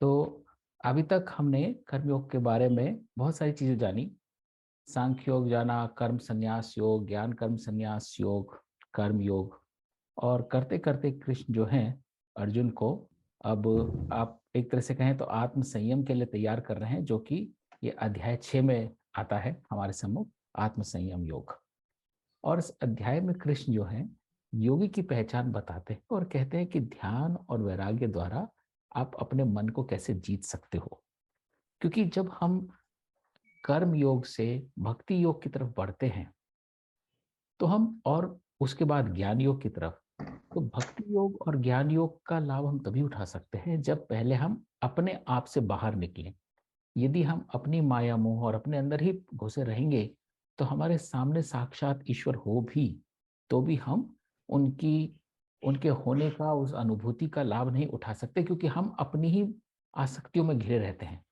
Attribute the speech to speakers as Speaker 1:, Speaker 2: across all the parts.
Speaker 1: तो अभी तक हमने कर्मयोग के बारे में बहुत सारी चीजें जानी। सांख्य योग जाना, कर्म संन्यास योग, ज्ञान कर्म संन्यास योग, कर्म योग। और करते करते कृष्ण जो हैं अर्जुन को, अब आप एक तरह से कहें तो आत्म संयम के लिए तैयार कर रहे हैं, जो कि ये अध्याय 6 में आता है हमारे सम्मुख, आत्म संयम योग। और इस अध्याय में कृष्ण जो है योगी की पहचान बताते हैं और कहते हैं कि ध्यान और वैराग्य द्वारा आप अपने मन को कैसे जीत सकते हो। क्योंकि जब हम कर्म योग से भक्ति योग की तरफ बढ़ते हैं तो हम, और उसके बाद ज्ञान योग की तरफ, तो भक्ति योग और ज्ञान योग का लाभ हम तभी उठा सकते हैं जब पहले हम अपने आप से बाहर निकलें। यदि हम अपनी माया मोह और अपने अंदर ही घुसे रहेंगे तो हमारे सामने साक्षात ईश्वर हो भी तो भी हम उनकी उनके होने का, उस अनुभूति का लाभ नहीं उठा सकते, क्योंकि हम अपनी ही आसक्तियों में घिरे रहते हैं।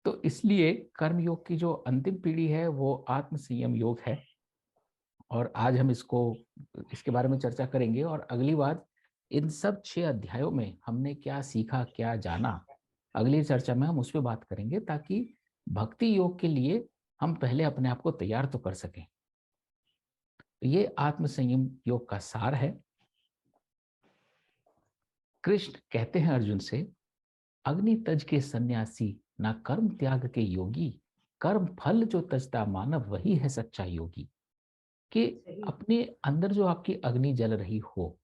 Speaker 1: तो इसलिए कर्म योग की जो अंतिम पीढ़ी है वो आत्म संयम योग है। और आज हम इसके बारे में चर्चा करेंगे, और अगली बार इन सब 6 अध्यायों में हमने क्या सीखा, क्या जाना, अगली चर्चा में हम उस पर बात करेंगे, ताकि भक्ति योग के लिए हम पहले अपने आप को तैयार तो कर सकें। तो ये आत्म संयम योग का सार है। कृष्ण कहते हैं अर्जुन से, अग्नि तज के सन्यासी, ना कर्म त्याग के योगी, कर्म फल जो तजता मानव, वही है सच्चा योगी। कि अपने अंदर जो आपकी अग्नि जल रही हो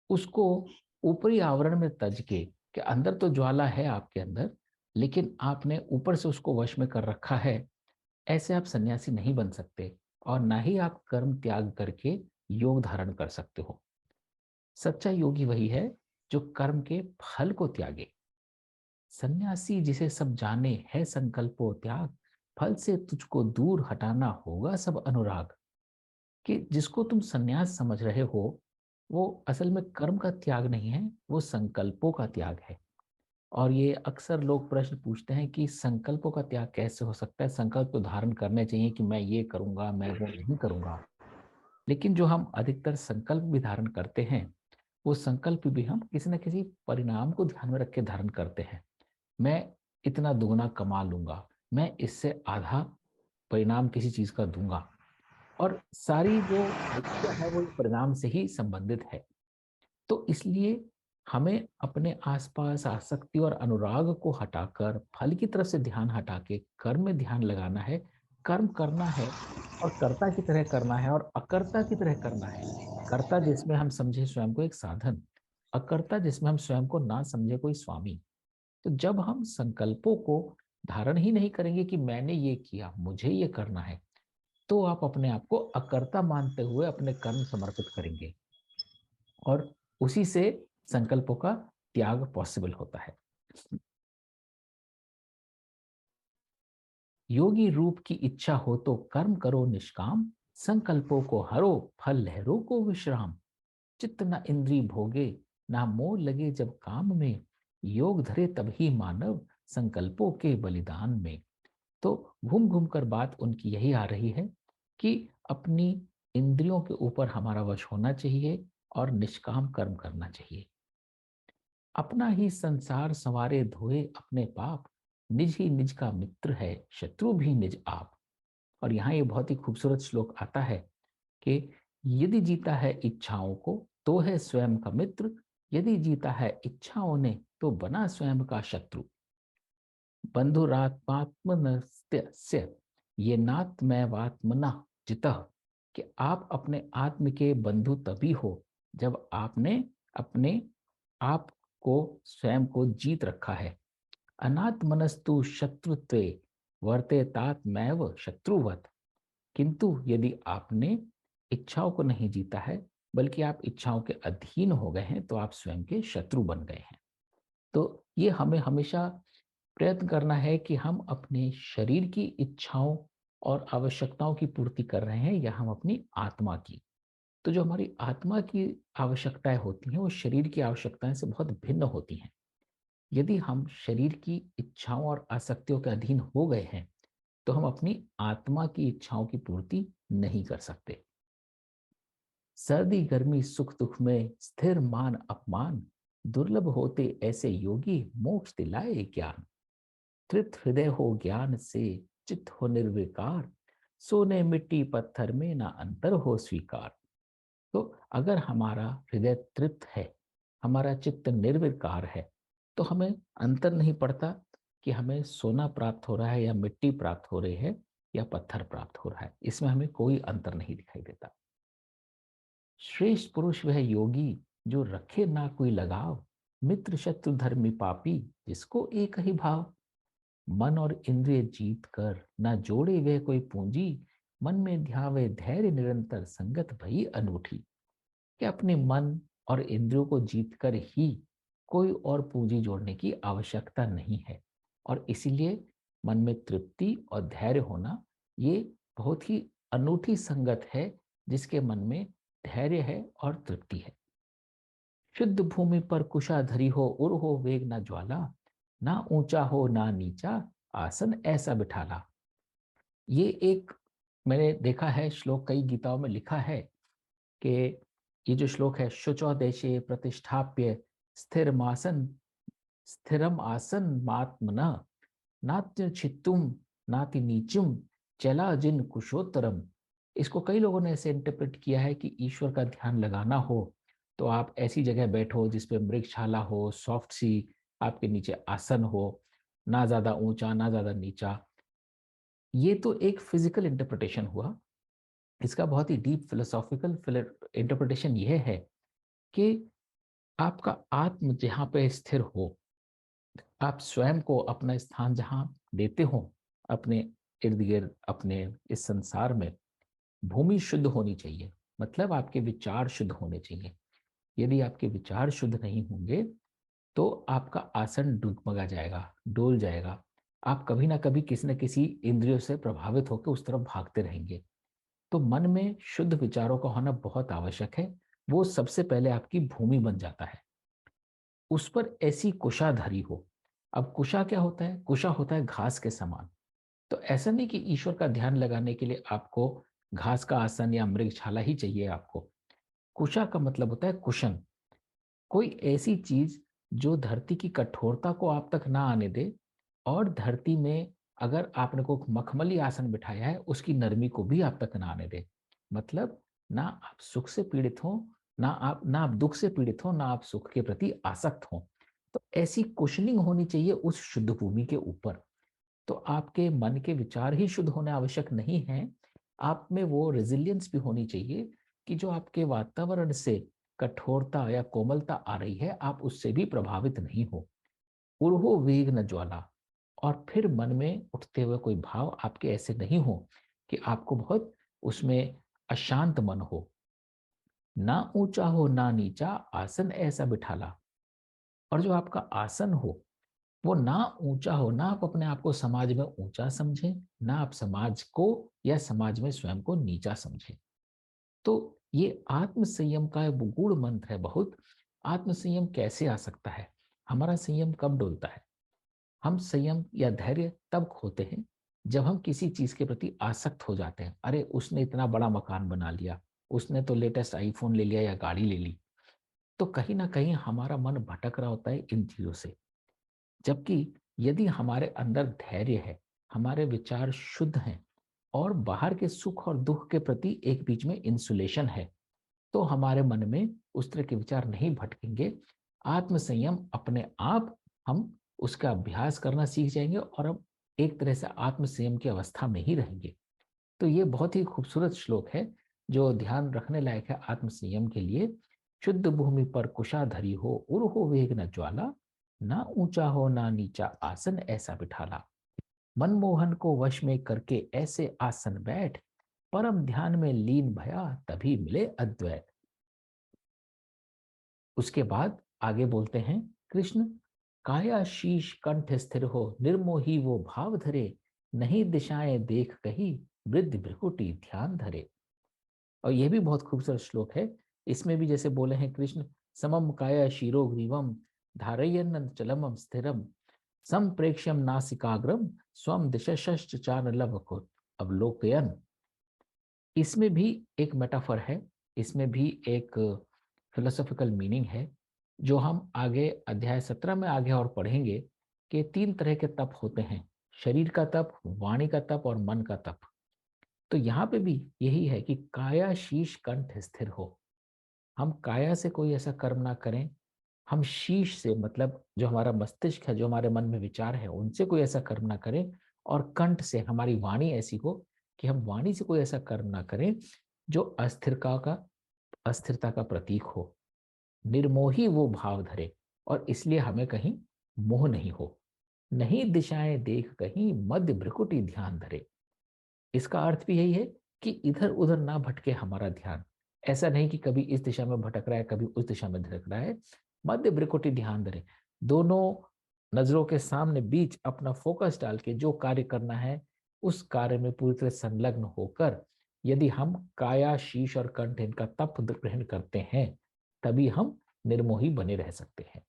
Speaker 1: उसको ऊपरी आवरण में तज के अंदर तो ज्वाला है आपके अंदर, लेकिन आपने ऊपर से उसको वश में कर रखा है। ऐसे आप सन्यासी नहीं बन सकते, और ना ही आप कर्म त्याग करके योग धारण कर सकते हो। सच्चा योगी वही है जो कर्म के फल को त्यागे। सन्यासी जिसे सब जाने, है संकल्पो त्याग, फल से तुझको दूर हटाना होगा सब अनुराग। कि जिसको तुम सन्यास समझ रहे हो वो असल में कर्म का त्याग नहीं है, वो संकल्पों का त्याग है। और ये अक्सर लोग प्रश्न पूछते हैं कि संकल्पों का त्याग कैसे हो सकता है, संकल्प तो धारण करने चाहिए कि मैं ये करूंगा, मैं वो नहीं करूंगा। लेकिन जो हम अधिकतर संकल्प भी धारण करते हैं, वो संकल्प भी हम किसी न किसी परिणाम को ध्यान में रख के धारण करते हैं। मैं इतना दुगना कमा लूंगा, मैं इससे आधा परिणाम किसी चीज का दूंगा। और सारी जो प्रक्रिया है वो परिणाम से ही संबंधित है। तो इसलिए हमें अपने आसपास आसक्ति और अनुराग को हटाकर फल की तरफ से ध्यान हटा के कर्म में ध्यान लगाना है। कर्म करना है और कर्ता की तरह करना है और अकर्ता की तरह करना है। कर्ता जिसमें हम समझे स्वयं को एक साधन, अकर्ता जिसमें हम स्वयं को ना समझे कोई स्वामी। तो जब हम संकल्पों को धारण ही नहीं करेंगे कि मैंने ये किया, मुझे ये करना है, तो आप अपने आप को अकर्ता मानते हुए अपने कर्म समर्पित करेंगे, और उसी से संकल्पों का त्याग पॉसिबल होता है। योगी रूप की इच्छा हो तो कर्म करो निष्काम, संकल्पों को हरो, फल लहरों को विश्राम। चित्त न इंद्री भोगे, ना मोह लगे जब काम में, योग धरे तभी मानव, संकल्पों के बलिदान में। तो घूम घूम कर बात उनकी यही आ रही है कि अपनी इंद्रियों के ऊपर हमारा वश होना चाहिए और निष्काम कर्म करना चाहिए। अपना ही संसार संवारे धोए अपने पाप, निज ही निज का मित्र है, शत्रु भी निज आप। और यहाँ ये बहुत ही खूबसूरत श्लोक आता है कि यदि जीता है इच्छाओं को तो है स्वयं का मित्र, यदि जीता है इच्छाओं ने तो बना स्वयं का शत्रु। बंधुरात्मात्मनस्य ये नात्मैवात्मना जितः, कि आप अपने आत्म के बंधु तभी हो जब आपने अपने आप को, स्वयं को जीत रखा है। अनात्मनस्तु शत्रुत्वे वर्तेतात्मैव शत्रुवत। किंतु यदि आपने इच्छाओं को नहीं जीता है, बल्कि आप इच्छाओं के अधीन हो गए हैं, तो आप स्वयं के शत्रु बन गए हैं। तो ये हमें हमेशा प्रयत्न करना है कि हम अपने शरीर की इच्छाओं और आवश्यकताओं की पूर्ति कर रहे हैं, या हम अपनी आत्मा की। तो जो हमारी आत्मा की आवश्यकताएं होती हैं वो शरीर की आवश्यकताएं से बहुत भिन्न होती हैं। यदि हम शरीर की इच्छाओं और आसक्तियों के अधीन हो गए हैं तो हम अपनी आत्मा की इच्छाओं की पूर्ति नहीं कर सकते। सर्दी गर्मी सुख दुख में स्थिर मान अपमान, दुर्लभ होते ऐसे योगी, मोक्ष दिलाए ज्ञान। तृप्त हृदय हो ज्ञान से, चित्त हो निर्विकार, सोने मिट्टी पत्थर में ना अंतर हो स्वीकार। तो अगर हमारा हृदय तृप्त है, हमारा चित्त निर्विकार है, तो हमें अंतर नहीं पड़ता कि हमें सोना प्राप्त हो रहा है या मिट्टी प्राप्त हो रही है या पत्थर प्राप्त हो रहा है। इसमें हमें कोई अंतर नहीं दिखाई देता। श्रेष्ठ पुरुष वह योगी, जो रखे ना कोई लगाव, मित्र शत्रु धर्मी पापी, जिसको एक ही भाव। मन और इंद्रिय जीत कर ना जोड़े वे कोई पूंजी, मन में ध्यावे धैर्य निरंतर, संगत भई अनूठी। कि अपने मन और इंद्रियों को जीत कर ही कोई और पूंजी जोड़ने की आवश्यकता नहीं है। और इसीलिए मन में तृप्ति और धैर्य होना ये बहुत ही अनूठी संगत है, जिसके मन में धैर्य है और तृप्ति है। शुद्ध भूमि पर कुशाधरी हो, उर हो वेग न ज्वाला, ना ऊंचा हो ना नीचा, आसन ऐसा बिठाला। ये एक मैंने देखा है श्लोक, कई गीताओं में लिखा है कि ये जो श्लोक है, शुचौ देशे प्रतिष्ठाप्य स्थिरमासन, स्थिरम आसन मात्मना, नात्य छित्तुम नाति नीचुम, चला जिन कुशोत्तरम। इसको कई लोगों ने ऐसे इंटरप्रेट किया है कि ईश्वर का ध्यान लगाना हो तो आप ऐसी जगह बैठो जिसपे मृगशाला हो, सॉफ्ट सी आपके नीचे आसन हो, ना ज्यादा ऊंचा ना ज्यादा नीचा। ये तो एक फिजिकल इंटरप्रिटेशन हुआ। इसका बहुत ही डीप फिलोसॉफिकल इंटरप्रिटेशन यह है कि आपका आत्म जहाँ पे स्थिर हो, आप स्वयं को अपना स्थान जहाँ देते हो अपने इर्द गिर्द, अपने इस संसार में, भूमि शुद्ध होनी चाहिए। मतलब आपके विचार शुद्ध होने चाहिए। यदि आपके विचार शुद्ध नहीं होंगे तो आपका आसन डगमगा जाएगा, डोल जाएगा। आप कभी ना कभी किसी न किसी इंद्रियों से प्रभावित होकर उस तरफ भागते रहेंगे। तो मन में शुद्ध विचारों का होना बहुत आवश्यक है। वो सबसे पहले आपकी भूमि बन जाता है। उस पर ऐसी कुशा धरी हो। अब कुशा क्या होता है? कुशा होता है घास के समान। तो ऐसा नहीं कि ईश्वर का ध्यान लगाने के लिए आपको घास का आसन या मृगशाला ही चाहिए आपको। कुशा का मतलब होता है कुशन। कोई ऐसी चीज जो धरती की कठोरता को आप तक ना आने दे, और धरती में अगर आपने को मखमली आसन बिठाया है उसकी नरमी को भी आप तक ना आने दे। मतलब ना आप सुख से पीड़ित हो, ना आप दुख से पीड़ित हो, ना आप सुख के प्रति आसक्त हो। तो ऐसी कुशनिंग होनी चाहिए उस शुद्ध भूमि के ऊपर। तो आपके मन के विचार ही शुद्ध होने आवश्यक नहीं है, आप में वो रेजिलियंस भी होनी चाहिए कि जो आपके वातावरण से कठोरता या कोमलता आ रही है, आप उससे भी प्रभावित नहीं हो। उर्हो वेग न ज्वाला। और फिर मन में उठते हुए कोई भाव आपके ऐसे नहीं हो कि आपको बहुत उसमें अशांत मन हो। ना ऊंचा हो ना नीचा, आसन ऐसा बिठाला। और जो आपका आसन हो वो ना ऊंचा हो, ना आप अपने आप को समाज में ऊंचा समझें, ना आप समाज को या समाज में स्वयं को नीचा समझें। तो ये आत्म संयम का गूढ़ मंत्र है बहुत। आत्म संयम कैसे आ सकता है? हमारा संयम कब डोलता है? हम संयम या धैर्य तब खोते हैं जब हम किसी चीज के प्रति आसक्त हो जाते हैं। अरे उसने इतना बड़ा मकान बना लिया, उसने तो लेटेस्ट आईफोन ले लिया या गाड़ी ले ली। तो कहीं ना कहीं हमारा मन भटक रहा होता है इन चीजों से। जबकि यदि हमारे अंदर धैर्य है, हमारे विचार शुद्ध हैं, और बाहर के सुख और दुख के प्रति एक बीच में इंसुलेशन है, तो हमारे मन में उस तरह के विचार नहीं भटकेंगे। आत्म संयम अपने आप हम उसका अभ्यास करना सीख जाएंगे और हम एक तरह से आत्म संयम की अवस्था में ही रहेंगे। तो ये बहुत ही खूबसूरत श्लोक है जो ध्यान रखने लायक है आत्म संयम के लिए। शुद्ध भूमि पर कुशाधरी हो, उर हो वेग न ज्वाला, ना ऊंचा हो ना नीचा, आसन ऐसा बिठाला। मनमोहन को वश में करके ऐसे आसन बैठ, परम ध्यान में लीन भया तभी मिले अद्वैत। उसके बाद आगे बोलते हैं कृष्ण, काया शीश कंठ स्थिर हो, निर्मोही वो भाव धरे, नहीं दिशाएं देख कही, वृद्ध भ्रिकुटी ध्यान धरे। और यह भी बहुत खूबसूरत श्लोक है। इसमें भी जैसे बोले हैं कृष्ण, समम काया शीरो ग्रीवम, धारयन्न चलमम स्थिरम, संप्रेक्ष्यम नासिकाग्रम, स्वम दिशश्च चानलवकुत अवलोकयन। इसमें भी एक मेटाफर है, इसमें भी एक फिलोसॉफिकल मीनिंग है जो हम आगे अध्याय 17 में आगे और पढ़ेंगे कि 3 तरह के तप होते हैं, शरीर का तप, वाणी का तप और मन का तप। तो यहाँ पे भी यही है कि काया शीश कंठ स्थिर हो। हम काया से कोई ऐसा कर्म ना करें, हम शीश से मतलब जो हमारा मस्तिष्क है, जो हमारे मन में विचार है, उनसे कोई ऐसा कर्म ना करें, और कंठ से हमारी वाणी ऐसी हो कि हम वाणी से कोई ऐसा कर्म ना करें जो अस्थिरता का प्रतीक हो। निर्मोही वो भाव धरे, और इसलिए हमें कहीं मोह नहीं हो। नहीं दिशाएं देख कहीं मध्य भ्रिकुटी ध्यान धरे। इसका अर्थ भी यही है कि इधर उधर ना भटके हमारा ध्यान। ऐसा नहीं कि कभी इस दिशा में भटक रहा है, कभी उस दिशा में भटक रहा है। मध्य भ्रिकुटी ध्यान धरे, दोनों नजरों के सामने बीच अपना फोकस डाल के जो कार्य करना है उस कार्य में पूरी तरह संलग्न होकर यदि हम काया शीश और कंठ इनका तप ग्रहण करते हैं, तभी हम निर्मोही बने रह सकते हैं।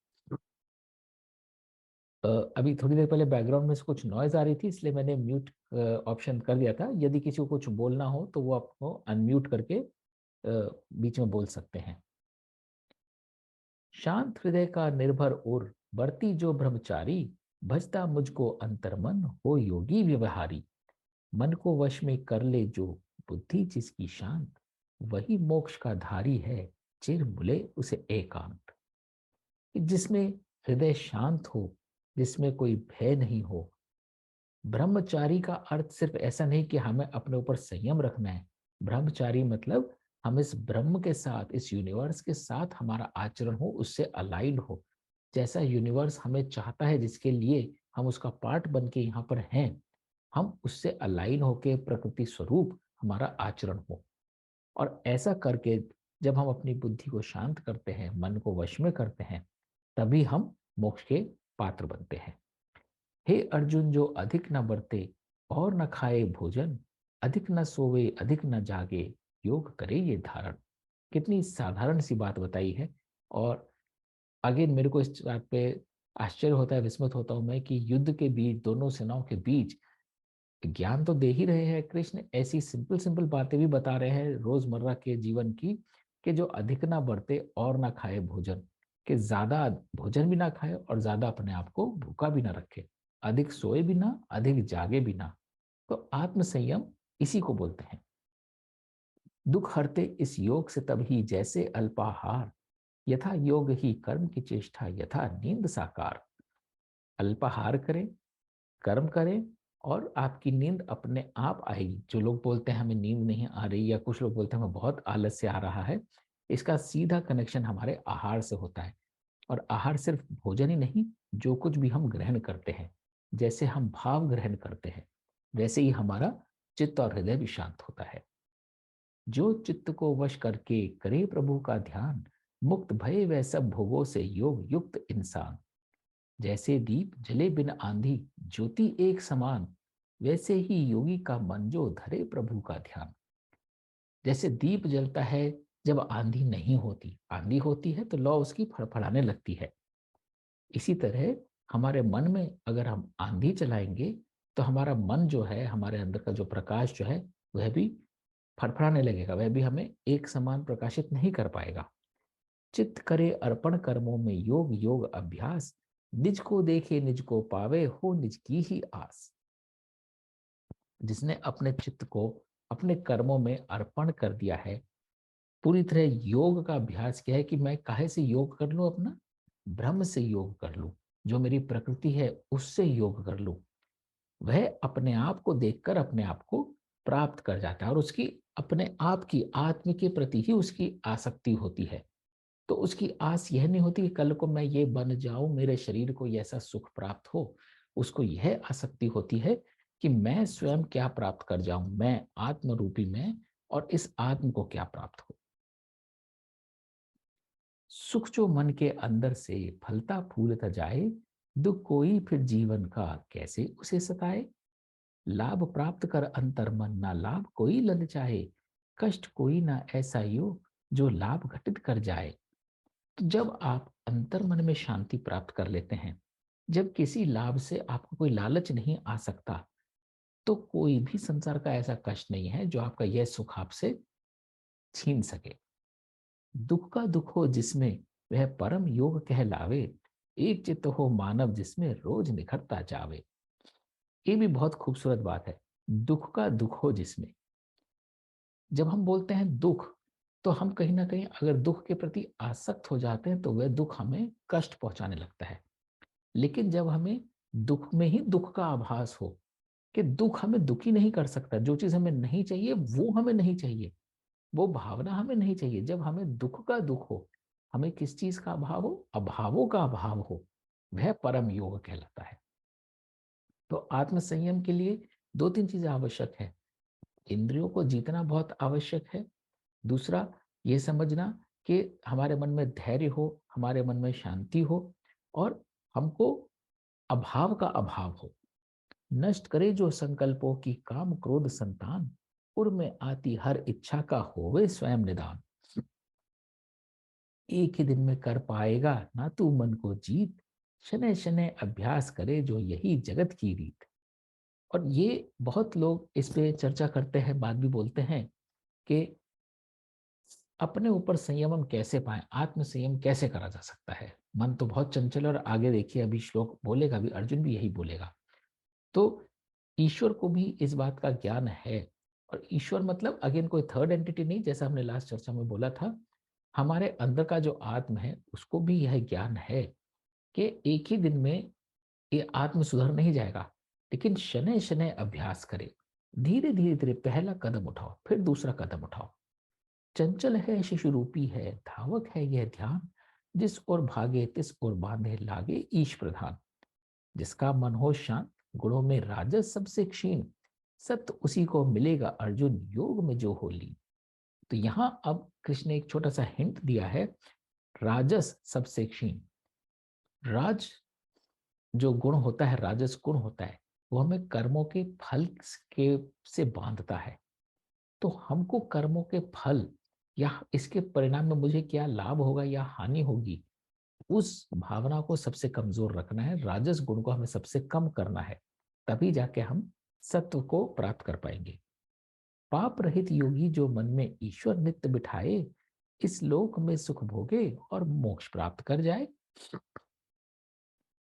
Speaker 1: अभी थोड़ी देर पहले बैकग्राउंड में से कुछ नॉइज आ रही थी, इसलिए मैंने म्यूट ऑप्शन कर दिया था। यदि किसी को कुछ बोलना हो तो वो आपको अनम्यूट करके बीच में बोल सकते हैं। शांत हृदय का निर्भर और बरती जो ब्रह्मचारी, भजता मुझको अंतर्मन हो योगी व्यवहारी। मन को वश में कर ले जो बुद्धि जिसकी शांत, वही मोक्ष का धारी है, चिर मुले उसे एकांत। कि जिसमें हृदय शांत हो, जिसमें कोई भय नहीं हो। ब्रह्मचारी का अर्थ सिर्फ ऐसा नहीं कि हमें अपने ऊपर संयम रखना है। ब्रह्मचारी मतलब हम इस ब्रह्म के साथ, इस यूनिवर्स के साथ हमारा आचरण हो, उससे अलाइंड हो। जैसा यूनिवर्स हमें चाहता है, जिसके लिए हम उसका पार्ट बन के यहाँ पर हैं, हम उससे अलाइन होके प्रकृति स्वरूप हमारा आचरण हो। और ऐसा करके जब हम अपनी बुद्धि को शांत करते हैं, मन को वश में करते हैं, तभी हम मोक्ष के पात्र बनते हैं। हे अर्जुन, जो अधिक न बरते और न खाए भोजन, अधिक न सोवे अधिक न जागे, योग करे ये धारण। कितनी साधारण सी बात बताई है। और आगे मेरे को इस बात पे आश्चर्य होता है, विस्मित होता हूं मैं कि युद्ध के बीच, दोनों सेनाओं के बीच ज्ञान तो दे ही रहे हैं कृष्ण, ऐसी सिंपल सिंपल बातें भी बता रहे हैं रोजमर्रा के जीवन की, कि जो अधिक ना बढ़ते और ना खाए भोजन, कि ज्यादा भोजन भी ना खाए और ज्यादा अपने आप को भूखा भी ना रखे, अधिक सोए भी ना, अधिक जागे भी ना। तो आत्म संयम इसी को बोलते हैं। दुख हरते इस योग से तभी जैसे अल्पाहार, यथा योग ही कर्म की चेष्टा, यथा नींद साकार। अल्पाहार करें, कर्म करें, और आपकी नींद अपने आप आएगी। जो लोग बोलते हैं हमें नींद नहीं आ रही, या कुछ लोग बोलते हैं हमें बहुत आलस से आ रहा है, इसका सीधा कनेक्शन हमारे आहार से होता है। और आहार सिर्फ भोजन ही नहीं, जो कुछ भी हम ग्रहण करते हैं, जैसे हम भाव ग्रहण करते हैं, वैसे ही हमारा चित्त और हृदय भी शांत होता है। जो चित्त को वश करके करे प्रभु का ध्यान, मुक्त भय वह सब भोगों से योग युक्त इंसान। जैसे दीप जले बिन आंधी, ज्योति एक समान, वैसे ही योगी का मन जो धरे प्रभु का ध्यान। जैसे दीप जलता है जब आंधी नहीं होती, आंधी होती है तो लौ उसकी फड़फड़ाने लगती है। इसी तरह हमारे मन में अगर हम आंधी चलाएंगे, तो हमारा मन जो है, हमारे अंदर का जो प्रकाश जो है, वह भी फड़फड़ाने लगेगा, वह भी हमें एक समान प्रकाशित नहीं कर पाएगा। चित्त करे अर्पण कर्मों में योग योग अभ्यास, निज को देखे निज को पावे हो निज की ही आस। जिसने अपने चित्त को अपने कर्मों में अर्पण कर दिया है, पूरी तरह योग का अभ्यास किया है कि मैं काहे से योग कर लूं, अपना ब्रह्म से योग कर लूं, जो मेरी प्रकृति है उससे योग कर लूं। वह अपने आप को देखकर अपने आप को प्राप्त कर जाता है, और उसकी अपने आप की आत्म के प्रति ही उसकी आसक्ति होती है। तो उसकी आस यह नहीं होती कि कल को मैं ये बन जाऊं, मेरे शरीर को ये ऐसा सुख प्राप्त हो। उसको यह आसक्ति होती है कि मैं स्वयं क्या प्राप्त कर जाऊं, मैं आत्म रूपी में, और इस आत्म को क्या प्राप्त हो। सुख जो मन के अंदर से फलता फूलता जाए, दुख कोई फिर जीवन का कैसे उसे सताए। लाभ प्राप्त कर अंतर मन, ना लाभ कोई ललचाए, कष्ट कोई ना ऐसा योग जो लाभ घटित कर जाए। तो जब आप अंतर मन में शांति प्राप्त कर लेते हैं, जब किसी लाभ से आपको कोई लालच नहीं आ सकता, तो कोई भी संसार का ऐसा कष्ट नहीं है जो आपका यह सुख आपसे छीन सके। दुख का दुख हो जिसमें वह परम योग कहलावे। एक चित्त हो मानव जिसमें रोज निखरता जावे। ये भी बहुत खूबसूरत बात है। दुख का दुख हो जिसमें। जब हम बोलते हैं दुख, तो हम कहीं ना कहीं अगर दुख के प्रति आसक्त हो जाते हैं तो वह दुख हमें कष्ट पहुंचाने लगता है। लेकिन जब हमें दुख में ही दुख का आभास हो कि दुख हमें दुखी नहीं कर सकता, जो चीज हमें नहीं चाहिए वो हमें नहीं चाहिए, वो भावना हमें नहीं चाहिए, जब हमें दुख का दुख हो, हमें किस चीज का अभाव हो, अभावों का अभाव हो, वह परम योग कहलाता है। तो आत्म संयम के लिए दो तीन चीजें आवश्यक है। इंद्रियों को जीतना बहुत आवश्यक है। दूसरा, ये समझना कि हमारे मन में धैर्य हो, हमारे मन में शांति हो, और हमको अभाव का अभाव हो। नष्ट करे जो संकल्पों की काम क्रोध संतान, उर में आती हर इच्छा का होवे स्वयं निदान। एक ही दिन में कर पाएगा ना तू मन को जीत, शनै शनै अभ्यास करे जो यही जगत की रीत। और ये बहुत लोग इस पे चर्चा करते हैं, बात भी बोलते हैं कि अपने ऊपर संयम हम कैसे पाए, आत्म संयम कैसे करा जा सकता है। मन तो बहुत चंचल है, और आगे देखिए अभी श्लोक बोलेगा भी, अर्जुन भी यही बोलेगा। तो ईश्वर को भी इस बात का ज्ञान है। और ईश्वर मतलब अगेन कोई थर्ड एंटिटी नहीं, जैसा हमने लास्ट चर्चा में बोला था। हमारे अंदर का जो आत्म है उसको भी यह ज्ञान है कि एक ही दिन में ये आत्म सुधर नहीं जाएगा, लेकिन शनै शनै अभ्यास करे। धीरे धीरे धीरे पहला कदम उठाओ, फिर दूसरा कदम उठाओ। चंचल है शिशु रूपी है, धावक है यह ध्यान, जिस ओर भागे तिस ओर बांधे लागे ईश प्रधान। जिसका मन हो शांत, गुणों में राजस सबसे क्षीण, सत्य उसी को मिलेगा अर्जुन योग में जो हो लीन। तो यहां अब कृष्ण ने एक छोटा सा हिंट दिया है। राजस सबसे क्षीण। राज जो गुण होता है, राजस गुण होता है, वो हमें कर्मों के फल के से बांधता है। तो हमको कर्मों के फल या इसके परिणाम में मुझे क्या लाभ होगा या हानि होगी, उस भावना को सबसे कमजोर रखना है, राजस गुण को हमें सबसे कम करना है। तभी जाके हम सत्व को प्राप्त कर पाएंगे। पाप रहित योगी जो मन में ईश्वर नित्य बिठाए, इस लोक में सुख भोगे और मोक्ष प्राप्त कर जाए।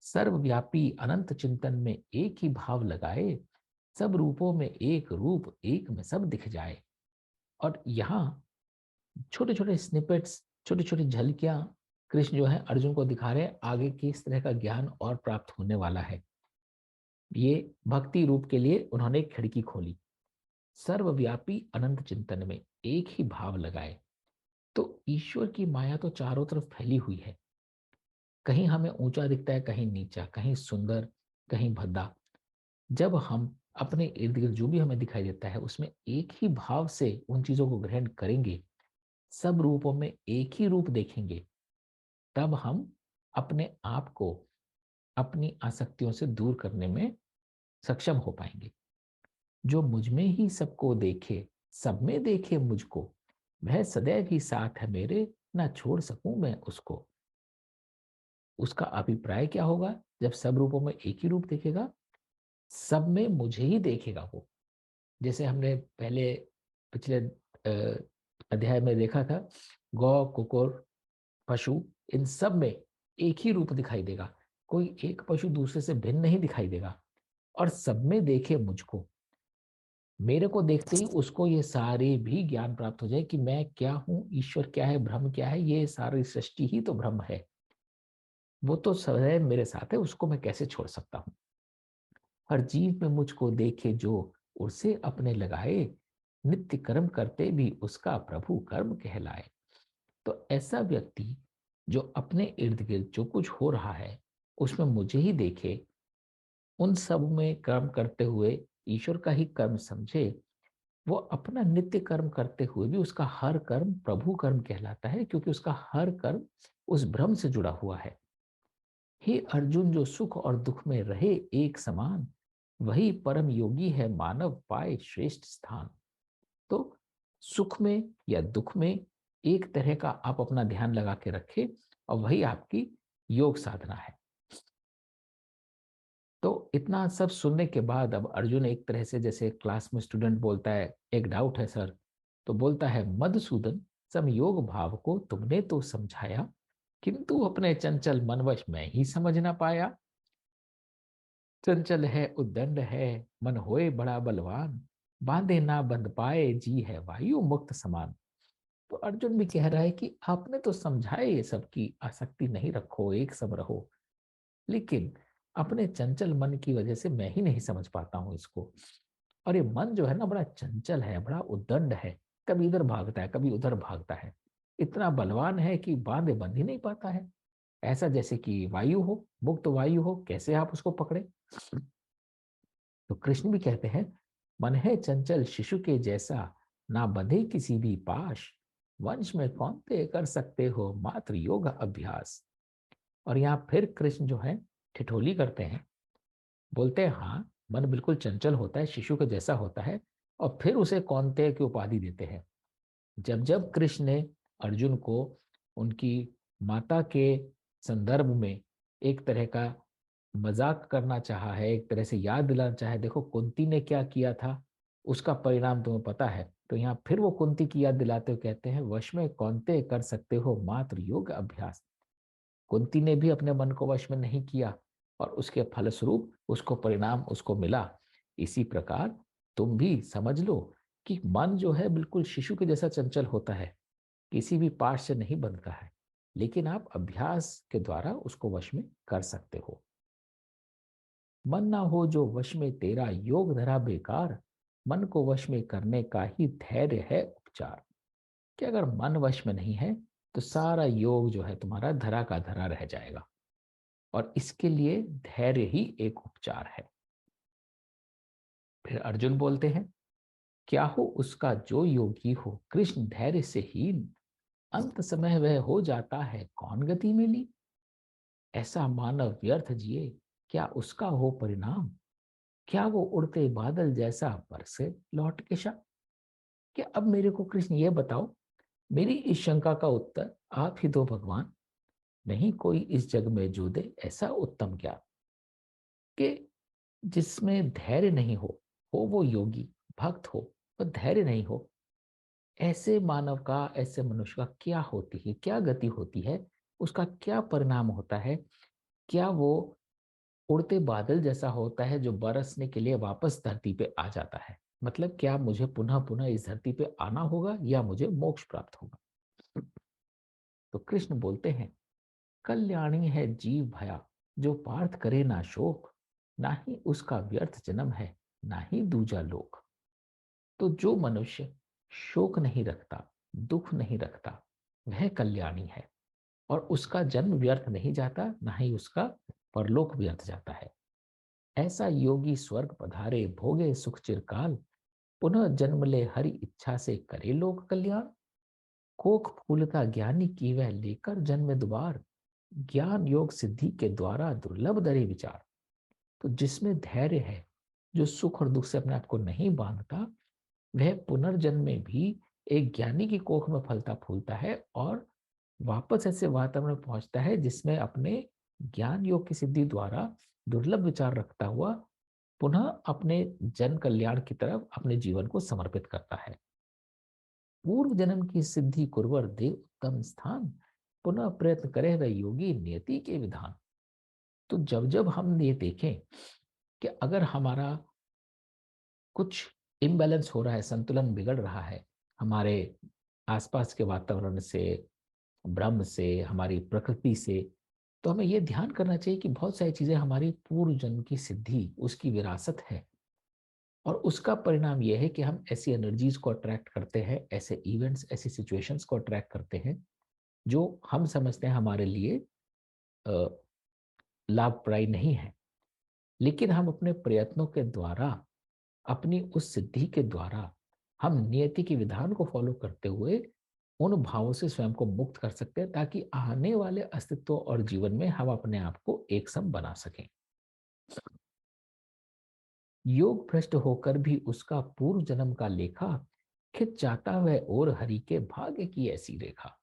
Speaker 1: सर्वव्यापी अनंत चिंतन में एक ही भाव लगाए, सब रूपों में एक रूप एक में सब दिख जाए। और यहाँ छोटे छोटे स्निपेट्स, छोटी छोटी झलकियां कृष्ण जो है अर्जुन को दिखा रहे हैं, आगे किस तरह का ज्ञान और प्राप्त होने वाला है। ये भक्ति रूप के लिए उन्होंने एक खिड़की खोली। सर्वव्यापी अनंत चिंतन में एक ही भाव लगाए। तो ईश्वर की माया तो चारों तरफ फैली हुई है। कहीं हमें ऊंचा दिखता है, कहीं नीचा, कहीं सुंदर, कहीं भद्दा। जब हम अपने इर्द गिर्द जो भी हमें दिखाई देता है उसमें एक ही भाव से उन चीजों को ग्रहण करेंगे, सब रूपों में एक ही रूप देखेंगे, तब हम अपने आप को अपनी आसक्तियों से दूर करने में सक्षम हो पाएंगे। जो मुझ में ही सबको देखे, सब में देखे मुझको, वह सदैव ही साथ है मेरे, ना छोड़ सकूं मैं उसको। उसका अभिप्राय क्या होगा? जब सब रूपों में एक ही रूप देखेगा, सब में मुझे ही देखेगा वो। जैसे हमने पहले पिछले अध्याय में देखा था, गौ, कुकुर, पशु, इन सब में एक ही रूप दिखाई देगा। कोई एक पशु दूसरे से भिन्न नहीं दिखाई देगा। और सब में देखे मुझको, मेरे को देखते ही उसको ये सारे भी ज्ञान प्राप्त हो जाए कि मैं क्या हूं, ईश्वर क्या है, ब्रह्म क्या है, ये सारी सृष्टि ही तो ब्रह्म है। वो तो सदैव मेरे साथ है, उसको मैं कैसे छोड़ सकता हूं। हर जीव में मुझको देखे जो, उसे अपने लगाए, नित्य कर्म करते भी उसका प्रभु कर्म कहलाए। तो ऐसा व्यक्ति जो अपने इर्द गिर्द जो कुछ हो रहा है उसमें मुझे ही देखे, उन सब में कर्म करते हुए ईश्वर का ही कर्म समझे, वो अपना नित्य कर्म करते हुए भी उसका हर कर्म प्रभु कर्म कहलाता है, क्योंकि उसका हर कर्म उस ब्रह्म से जुड़ा हुआ है। हे अर्जुन, जो सुख और दुख में रहे एक समान, वही परम योगी है, मानव पाए श्रेष्ठ स्थान। तो सुख में या दुख में एक तरह का आप अपना ध्यान लगा के रखें, और वही आपकी योग साधना है। तो इतना सब सुनने के बाद अब अर्जुन एक तरह से, जैसे क्लास में स्टूडेंट बोलता है एक डाउट है सर, तो बोलता है, मधुसूदन, समयोग भाव को तुमने तो समझाया, किंतु अपने चंचल मनवश मैं ही समझ ना पाया। चंचल है उद्दंड है, मन होए बड़ा बलवान, बांधे ना बंध पाए, जी है वायु मुक्त समान। तो अर्जुन भी कह रहा है कि आपने तो समझाए ये सब की आसक्ति नहीं रखो, एक सब रहो, लेकिन अपने चंचल मन की वजह से मैं ही नहीं समझ पाता हूं इसको। और ये मन जो है ना बड़ा चंचल है, बड़ा उद्दंड है, कभी इधर भागता है कभी उधर भागता है, इतना बलवान है कि बांधे बंध ही नहीं पाता है। ऐसा जैसे कि वायु हो, मुक्त वायु हो, कैसे आप उसको पकड़े। तो कृष्ण भी कहते हैं, मन है चंचल शिशु के जैसा, ना बंधे किसी भी पाश, वंश में कौन तय कर सकते हो मात्र योग अभ्यास। और यहाँ फिर कृष्ण जो है ठिठोली करते हैं, बोलते हैं हाँ मन बिल्कुल चंचल होता है, शिशु के जैसा होता है, और फिर उसे कौन्तेय की उपाधि देते हैं। जब जब कृष्ण ने अर्जुन को उनकी माता के संदर्भ में एक तरह का मजाक करना चाहा है, एक तरह से याद दिलाना चाहा है, देखो कुंती ने क्या किया था, उसका परिणाम तुम्हें पता है, तो यहाँ फिर वो कुंती की याद दिलाते हुए कहते हैं, वश में कौन्तेय कर सकते हो मात्र योग अभ्यास। कुंती ने भी अपने मन को वश में नहीं किया और उसके फलस्वरूप उसको परिणाम उसको मिला। इसी प्रकार तुम भी समझ लो कि मन जो है बिल्कुल शिशु के जैसा चंचल होता है, किसी भी पाश से नहीं बंधता है, लेकिन आप अभ्यास के द्वारा उसको वश में कर सकते हो। मन ना हो जो वश में तेरा, योग धरा बेकार, मन को वश में करने का ही धैर्य है उपचार। कि अगर मन वश में नहीं है तो सारा योग जो है तुम्हारा धरा का धरा रह जाएगा, और इसके लिए धैर्य ही एक उपचार है। फिर अर्जुन बोलते हैं, क्या हो उसका जो योगी हो कृष्ण धैर्य से हीन, अंत समय वह हो जाता है कौन गति में ली। ऐसा मानव व्यर्थ जिए, क्या उसका हो परिणाम, क्या वो उड़ते बादल जैसा बरसे लौट के शा। कि अब मेरे को कृष्ण ये बताओ, मेरी इस शंका का उत्तर आप ही दो भगवान। नहीं कोई इस जग में जो दे ऐसा उत्तम ज्ञान, कि जिसमें धैर्य नहीं हो वो योगी भक्त हो, पर धैर्य नहीं हो, ऐसे मानव का, ऐसे मनुष्य का क्या होती है, क्या गति होती है, उसका क्या परिणाम होता है। क्या वो उड़ते बादल जैसा होता है जो बरसने के लिए वापस धरती पे आ जाता है, मतलब क्या मुझे पुनः पुनः इस धरती पे आना होगा या मुझे मोक्ष प्राप्त होगा। तो कृष्ण बोलते हैं, कल्याणी है जीव भया, जो पार्थ करे ना शोक, ना ही उसका व्यर्थ जन्म है, ना ही दूजा लोक। तो जो मनुष्य शोक नहीं रखता, दुख नहीं रखता, वह कल्याणी है, और उसका जन्म व्यर्थ नहीं जाता, ना ही उसका परलोक व्यर्थ जाता है। ऐसा योगी स्वर्ग पधारे, भोगे सुख चिरकाल, पुनः जन्म ले हरि इच्छा से करे लोक कल्याण। कोक फूलता ज्ञानी की वह लेकर जन्म द्वार, ज्ञान योग सिद्धि के द्वारा दुर्लभ दरे विचार। तो जिसमें धैर्य है, जो सुख और दुख से अपने आप को नहीं बांधता, वह पुनर्जन्म में भी एक ज्ञानी की कोख में फलता फूलता है और वापस ऐसे वातावरण में पहुंचता है जिसमें अपने ज्ञान योग की सिद्धि द्वारा दुर्लभ विचार रखता हुआ पुनः अपने जन कल्याण की तरफ अपने जीवन को समर्पित करता है। पूर्व जन्म की सिद्धि कुरवर दे उत्तम स्थान, पुनः प्रयत्न करे वह योगी नियति के विधान। तो जब जब हम ये देखें कि अगर हमारा कुछ इम्बैलेंस हो रहा है, संतुलन बिगड़ रहा है, हमारे आसपास के वातावरण से, ब्रह्म से, हमारी प्रकृति से, तो हमें यह ध्यान करना चाहिए कि बहुत सारी चीजें हमारी पूर्व जन्म की सिद्धि, उसकी विरासत है, और उसका परिणाम यह है कि हम ऐसी एनर्जीज को अट्रैक्ट करते हैं, ऐसे इवेंट्स, ऐसी सिचुएशंस को अट्रैक्ट करते हैं जो हम समझते हैं हमारे लिए लाभप्रदायी नहीं है। लेकिन हम अपने प्रयत्नों के द्वारा, अपनी उस सिद्धि के द्वारा, हम नियति के विधान को फॉलो करते हुए उन भावों से स्वयं को मुक्त कर सकते हैं, ताकि आने वाले अस्तित्व और जीवन में हम अपने आप को एक सम बना सकें। योग भ्रष्ट होकर भी उसका पूर्व जन्म का लेखा, खिंच जाता वह और हरि के भाग्य की ऐसी रेखा।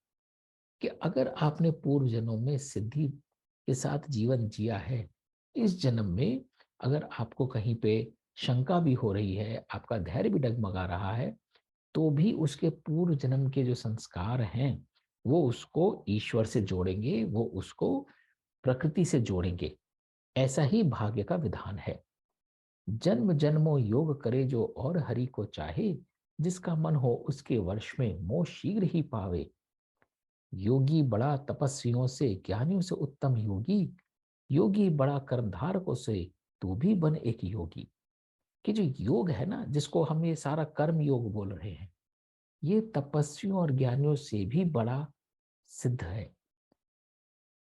Speaker 1: कि अगर आपने पूर्व जन्मों में सिद्धि के साथ जीवन जिया है, इस जन्म में अगर आपको कहीं पे शंका भी हो रही है, आपका धैर्य भी डगमगा रहा है, तो भी उसके पूर्व जन्म के जो संस्कार हैं, वो उसको ईश्वर से जोड़ेंगे, वो उसको प्रकृति से जोड़ेंगे। ऐसा ही भाग्य का विधान है। जन्म जन्मों योग करे जो और हरि को चाहे, जिसका मन हो उसके वर्ष में मोह शीघ्र ही पावे। योगी बड़ा तपस्वियों से, ज्ञानियों से उत्तम योगी। योगी बड़ा कर्मधारकों से, तू भी बन एक योगी। कि जो योग है ना, जिसको हम ये सारा कर्म योग बोल रहे हैं, ये तपस्वियों और ज्ञानियों से भी बड़ा सिद्ध है।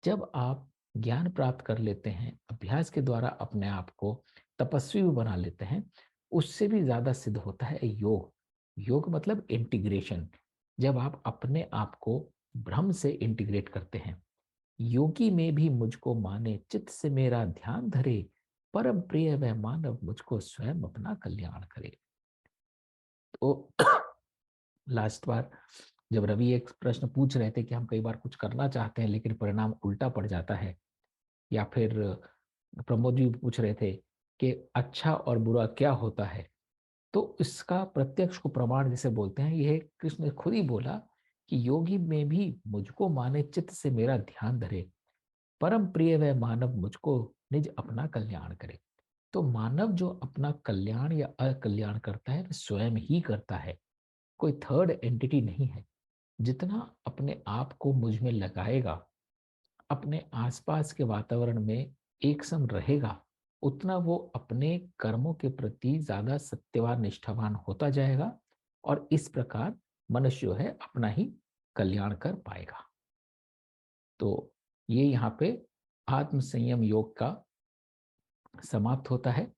Speaker 1: जब आप ज्ञान प्राप्त कर लेते हैं, अभ्यास के द्वारा अपने आप को तपस्वी भी बना लेते हैं, उससे भी ज्यादा सिद्ध होता है योग। योग मतलब इंटीग्रेशन। जब आप अपने आप को ब्रह्म से इंटीग्रेट करते हैं। योगी में भी मुझको माने, चित्त से मेरा ध्यान धरे। परम प्रिय वह मानव, मुझको स्वयं अपना कल्याण करे। तो लास्ट बार जब रवि एक प्रश्न पूछ रहे थे कि हम कई बार कुछ करना चाहते हैं लेकिन परिणाम उल्टा पड़ जाता है, या फिर प्रमोद जी पूछ रहे थे कि अच्छा और बुरा क्या होता है, तो इसका प्रत्यक्ष को प्रमाण जिसे बोलते हैं, यह कृष्ण ने खुद ही बोला कि योगी में भी मुझको माने, चित्त से मेरा ध्यान धरे। परम प्रिय वह मानव, मुझको निज अपना कल्याण करे। तो मानव जो अपना कल्याण या अकल्याण करता है, वह स्वयं ही करता है, कोई थर्ड एंटिटी नहीं है। जितना अपने आप को मुझ में लगाएगा, अपने आसपास के वातावरण में एक सम रहेगा, उतना वो अपने कर्मों के प्रति ज्यादा सत्यवान निष्ठावान होता जाएगा, और इस प्रकार मनुष्य जो है अपना ही कल्याण कर पाएगा। तो ये यहाँ पे आत्म संयम योग का समाप्त होता है।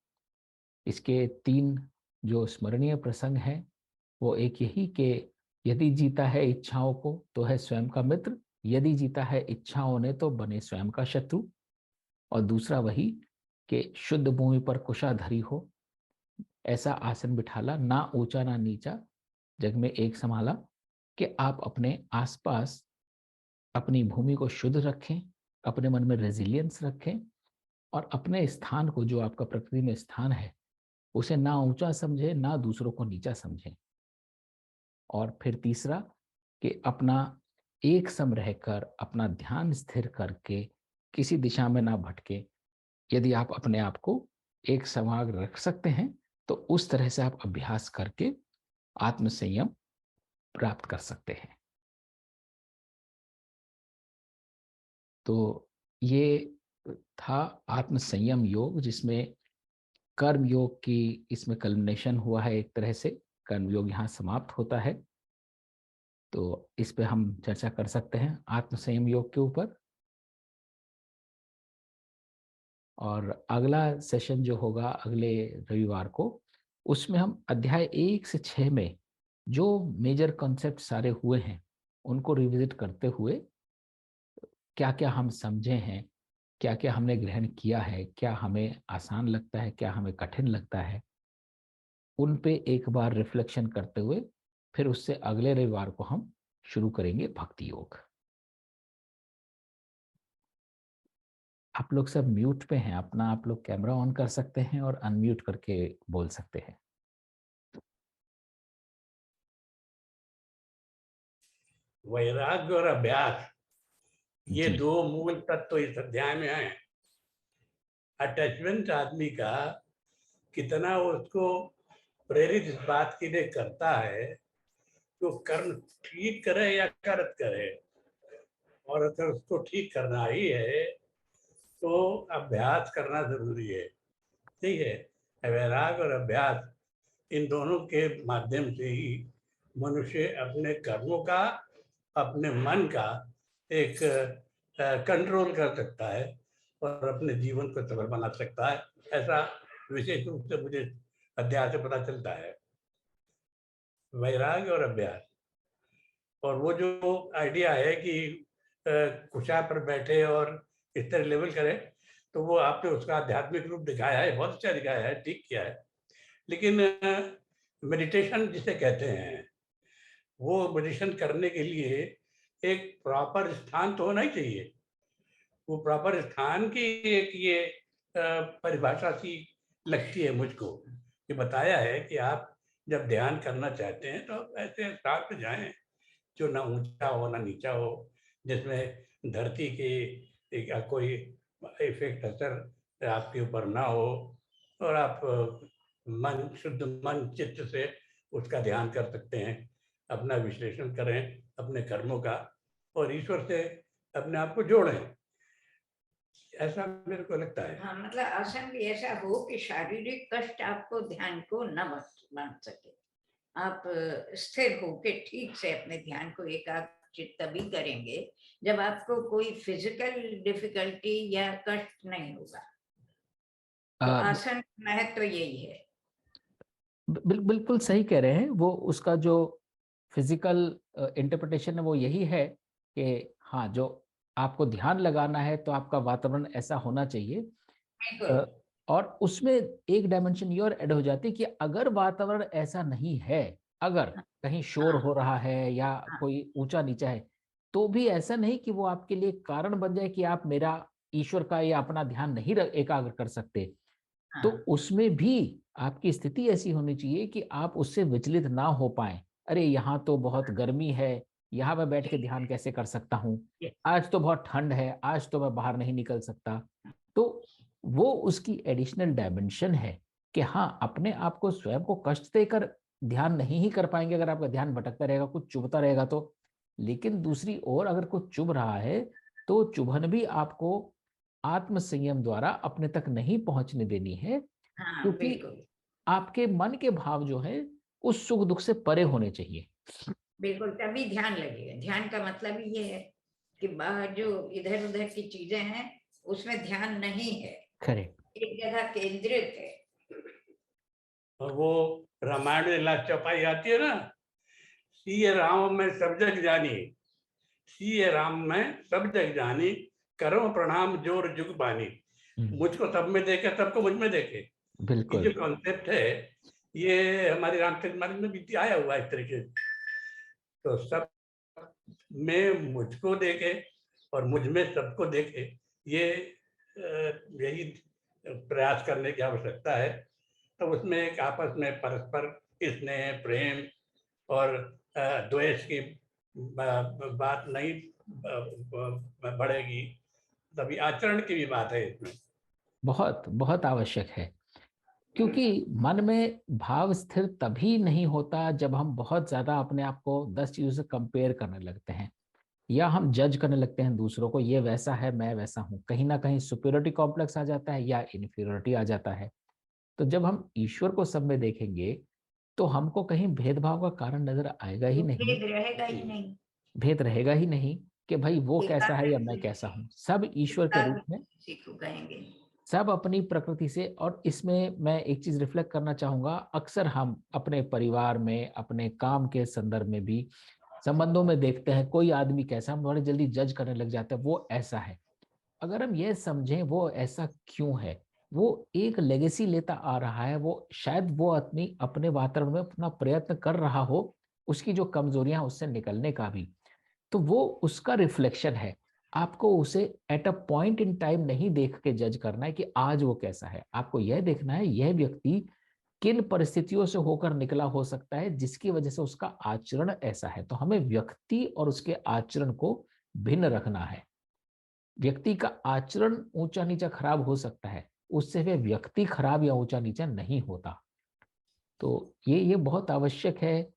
Speaker 1: इसके 3 जो स्मरणीय प्रसंग हैं, वो एक यही कि यदि जीता है इच्छाओं को तो है स्वयं का मित्र, यदि जीता है इच्छाओं ने तो बने स्वयं का शत्रु। और दूसरा वही कि शुद्ध भूमि पर कुशाधारी हो, ऐसा आसन बिठाला, ना ऊंचा ना नीचा, जग में एक संभाला। कि आप अपने आसपास अपनी भूमि को शुद्ध रखें, अपने मन में रेजिलियंस रखें, और अपने स्थान को, जो आपका प्रकृति में स्थान है, उसे ना ऊंचा समझे ना दूसरों को नीचा समझें। और फिर तीसरा कि अपना एक सम रहकर अपना ध्यान स्थिर करके किसी दिशा में ना भटके। यदि आप अपने आप को एक समाग रख सकते हैं तो उस तरह से आप अभ्यास करके आत्म संयम प्राप्त कर सकते हैं। तो ये था आत्म संयम योग, जिसमें कर्म योग की इसमें कल्मिनेशन हुआ है। एक तरह से कर्म योग यहाँ समाप्त होता है। तो इस पे हम चर्चा कर सकते हैं आत्म संयम योग के ऊपर। और अगला सेशन जो होगा अगले रविवार को, उसमें हम अध्याय 1 से 6 में जो मेजर कॉन्सेप्ट सारे हुए हैं, उनको रिविजिट करते हुए क्या क्या हम समझे हैं, क्या क्या हमने ग्रहण किया है, क्या हमें आसान लगता है, क्या हमें कठिन लगता है, उन पे एक बार रिफ्लेक्शन करते हुए फिर उससे अगले रविवार को हम शुरू करेंगे भक्ति योग। आप लोग सब म्यूट पे हैं, अपना आप लोग कैमरा ऑन कर सकते हैं और अनम्यूट करके बोल सकते हैं।
Speaker 2: वैराग्य और अभ्यास, ये
Speaker 1: जी
Speaker 2: 2 मूल तत्व इस अध्याय में है। अटैचमेंट आदमी का कितना उसको प्रेरित इस बात के लिए करता है कि वो कर्म ठीक करे या गलत करे, और अगर उसको ठीक करना ही है तो अभ्यास करना जरूरी है। ठीक है, वैराग और अभ्यास, इन दोनों के माध्यम से ही मनुष्य अपने कर्मों का, अपने मन का एक कंट्रोल कर सकता है और अपने जीवन को सफल बना सकता है। ऐसा विशेष रूप से मुझे अध्याय से पता चलता है। वैराग्य और अभ्यास, और वो जो आइडिया है कि कुशा पर बैठे और इस तरह लेवल करे, तो वो आपने उसका आध्यात्मिक रूप दिखाया है, बहुत अच्छा दिखाया है, ठीक किया है। लेकिन मेडिटेशन जिसे कहते हैं, वो मेडिटेशन करने के लिए एक प्रॉपर स्थान तो होना ही चाहिए। वो प्रॉपर स्थान की एक ये परिभाषा सी लगती है मुझको, कि बताया है कि आप जब ध्यान करना चाहते हैं तो आप ऐसे स्थान पे जाएं जो ना ऊंचा हो ना नीचा हो, जिसमें धरती की का कोई इफेक्ट असर आपके ऊपर ना हो, और आप मन शुद्ध मन चित्त से उसका ध्यान कर सकते हैं, अपना विश्लेषण करें अपने कर्मों का और ईश्वर से अपने आप को जोड़ें, ऐसा मेरे को लगता है।
Speaker 3: हाँ, मतलब आसन भी ऐसा हो कि शारीरिक कष्ट आपको ध्यान को न बांध सके। आप स्थिर होके ठीक से अपने ध्यान को एकाग्रचित तभी करेंगे जब आपको कोई फिजिकल डिफिकल्टी या कष्ट नहीं होगा। तो आसन का महत्व तो यही है।
Speaker 1: बिल्कुल सही कह रहे हैं। वो उसका जो फिजिकल इंटरप्रिटेशन है वो यही है कि हाँ, जो आपको ध्यान लगाना है तो आपका वातावरण ऐसा होना चाहिए। और उसमें एक डायमेंशन ये और ऐड हो जाती है कि अगर वातावरण ऐसा नहीं है, अगर कहीं शोर हो रहा है या कोई ऊंचा नीचा है, तो भी ऐसा नहीं कि वो आपके लिए कारण बन जाए कि आप मेरा ईश्वर का या अपना ध्यान नहीं एकाग्र कर सकते। तो उसमें भी आपकी स्थिति ऐसी होनी चाहिए कि आप उससे विचलित ना हो पाए। अरे यहाँ तो बहुत गर्मी है, यहाँ मैं बैठ के ध्यान कैसे कर सकता हूँ, आज तो बहुत ठंड है, आज तो मैं बाहर नहीं निकल सकता। तो वो उसकी एडिशनल डायमेंशन है कि हाँ, अपने आप को स्वयं को कष्ट देकर ध्यान नहीं ही कर पाएंगे अगर आपका ध्यान भटकता रहेगा, कुछ चुभता रहेगा तो। लेकिन दूसरी ओर अगर कुछ चुभ रहा है तो चुभन भी आपको आत्म संयम द्वारा अपने तक नहीं पहुंचने देनी है, क्योंकि आपके मन के भाव जो है उस सुख दुख से परे होने चाहिए।
Speaker 3: बिल्कुल, तभी ध्यान लगेगा। ध्यान का मतलब ही ये है कि बाहर जो इधर उधर की चीजें हैं उसमें ध्यान नहीं है, एक जगह केंद्रित है।
Speaker 2: और वो रामायण में लास्ट चौपाई आती है ना, सीए राम में सब जग जानी, सीए राम में सब जग जानी, करो प्रणाम जोर जुग बानी। मुझको सब में देखे, सबको मुझ में देखे।
Speaker 1: बिल्कुल,
Speaker 2: ये जो कॉन्सेप्ट है ये हमारी रामचरित मानस में भी आया हुआ है इस तरीके से। तो सब में मुझको देखे और मुझ में सबको देखे, ये यही प्रयास करने की आवश्यकता है। तो उसमें एक आपस में परस्पर स्नेह प्रेम और द्वेष की बात नहीं बढ़ेगी, तभी आचरण की भी बात है इसमें।
Speaker 1: बहुत बहुत आवश्यक है, क्योंकि मन में भाव स्थिर तभी नहीं होता जब हम बहुत ज्यादा अपने आप को 10 चीजों से कंपेयर करने लगते हैं या हम जज करने लगते हैं दूसरों को, ये वैसा है मैं वैसा हूं। कहीं ना कहीं सुपीरियरिटी कॉम्प्लेक्स आ जाता है या इन्फीरियरिटी आ जाता है। तो जब हम ईश्वर को सब में देखेंगे तो हमको कहीं भेदभाव का कारण नजर आएगा ही नहीं,
Speaker 3: भेद रहेगा ही नहीं,
Speaker 1: भेद रहेगा ही नहीं कि भाई वो कैसा है या मैं कैसा हूं। सब ईश्वर के रूप में,
Speaker 3: कहेंगे
Speaker 1: सब अपनी प्रकृति से। और इसमें मैं एक चीज रिफ्लेक्ट करना चाहूंगा, अक्सर हम अपने परिवार में अपने काम के संदर्भ में भी संबंधों में देखते हैं कोई आदमी कैसा, हम बड़े जल्दी जज करने लग जाते हैं वो ऐसा है। अगर हम ये समझें वो ऐसा क्यों है, वो एक लेगेसी लेता आ रहा है, वो शायद वो आदमी अपने वातावरण में अपना प्रयत्न कर रहा हो उसकी जो कमजोरियां उससे निकलने का भी, तो वो उसका रिफ्लेक्शन है। आपको उसे at a point in time नहीं देख के जज करना है कि आज वो कैसा है। आपको यह देखना है यह व्यक्ति किन परिस्थितियों से होकर निकला हो सकता है जिसकी वजह से उसका आचरण ऐसा है। तो हमें व्यक्ति और उसके आचरण को भिन्न रखना है। व्यक्ति का आचरण ऊंचा नीचा खराब हो सकता है, उससे वे व्यक्ति खराब या ऊंचा नीचा नहीं होता। तो ये बहुत आवश्यक है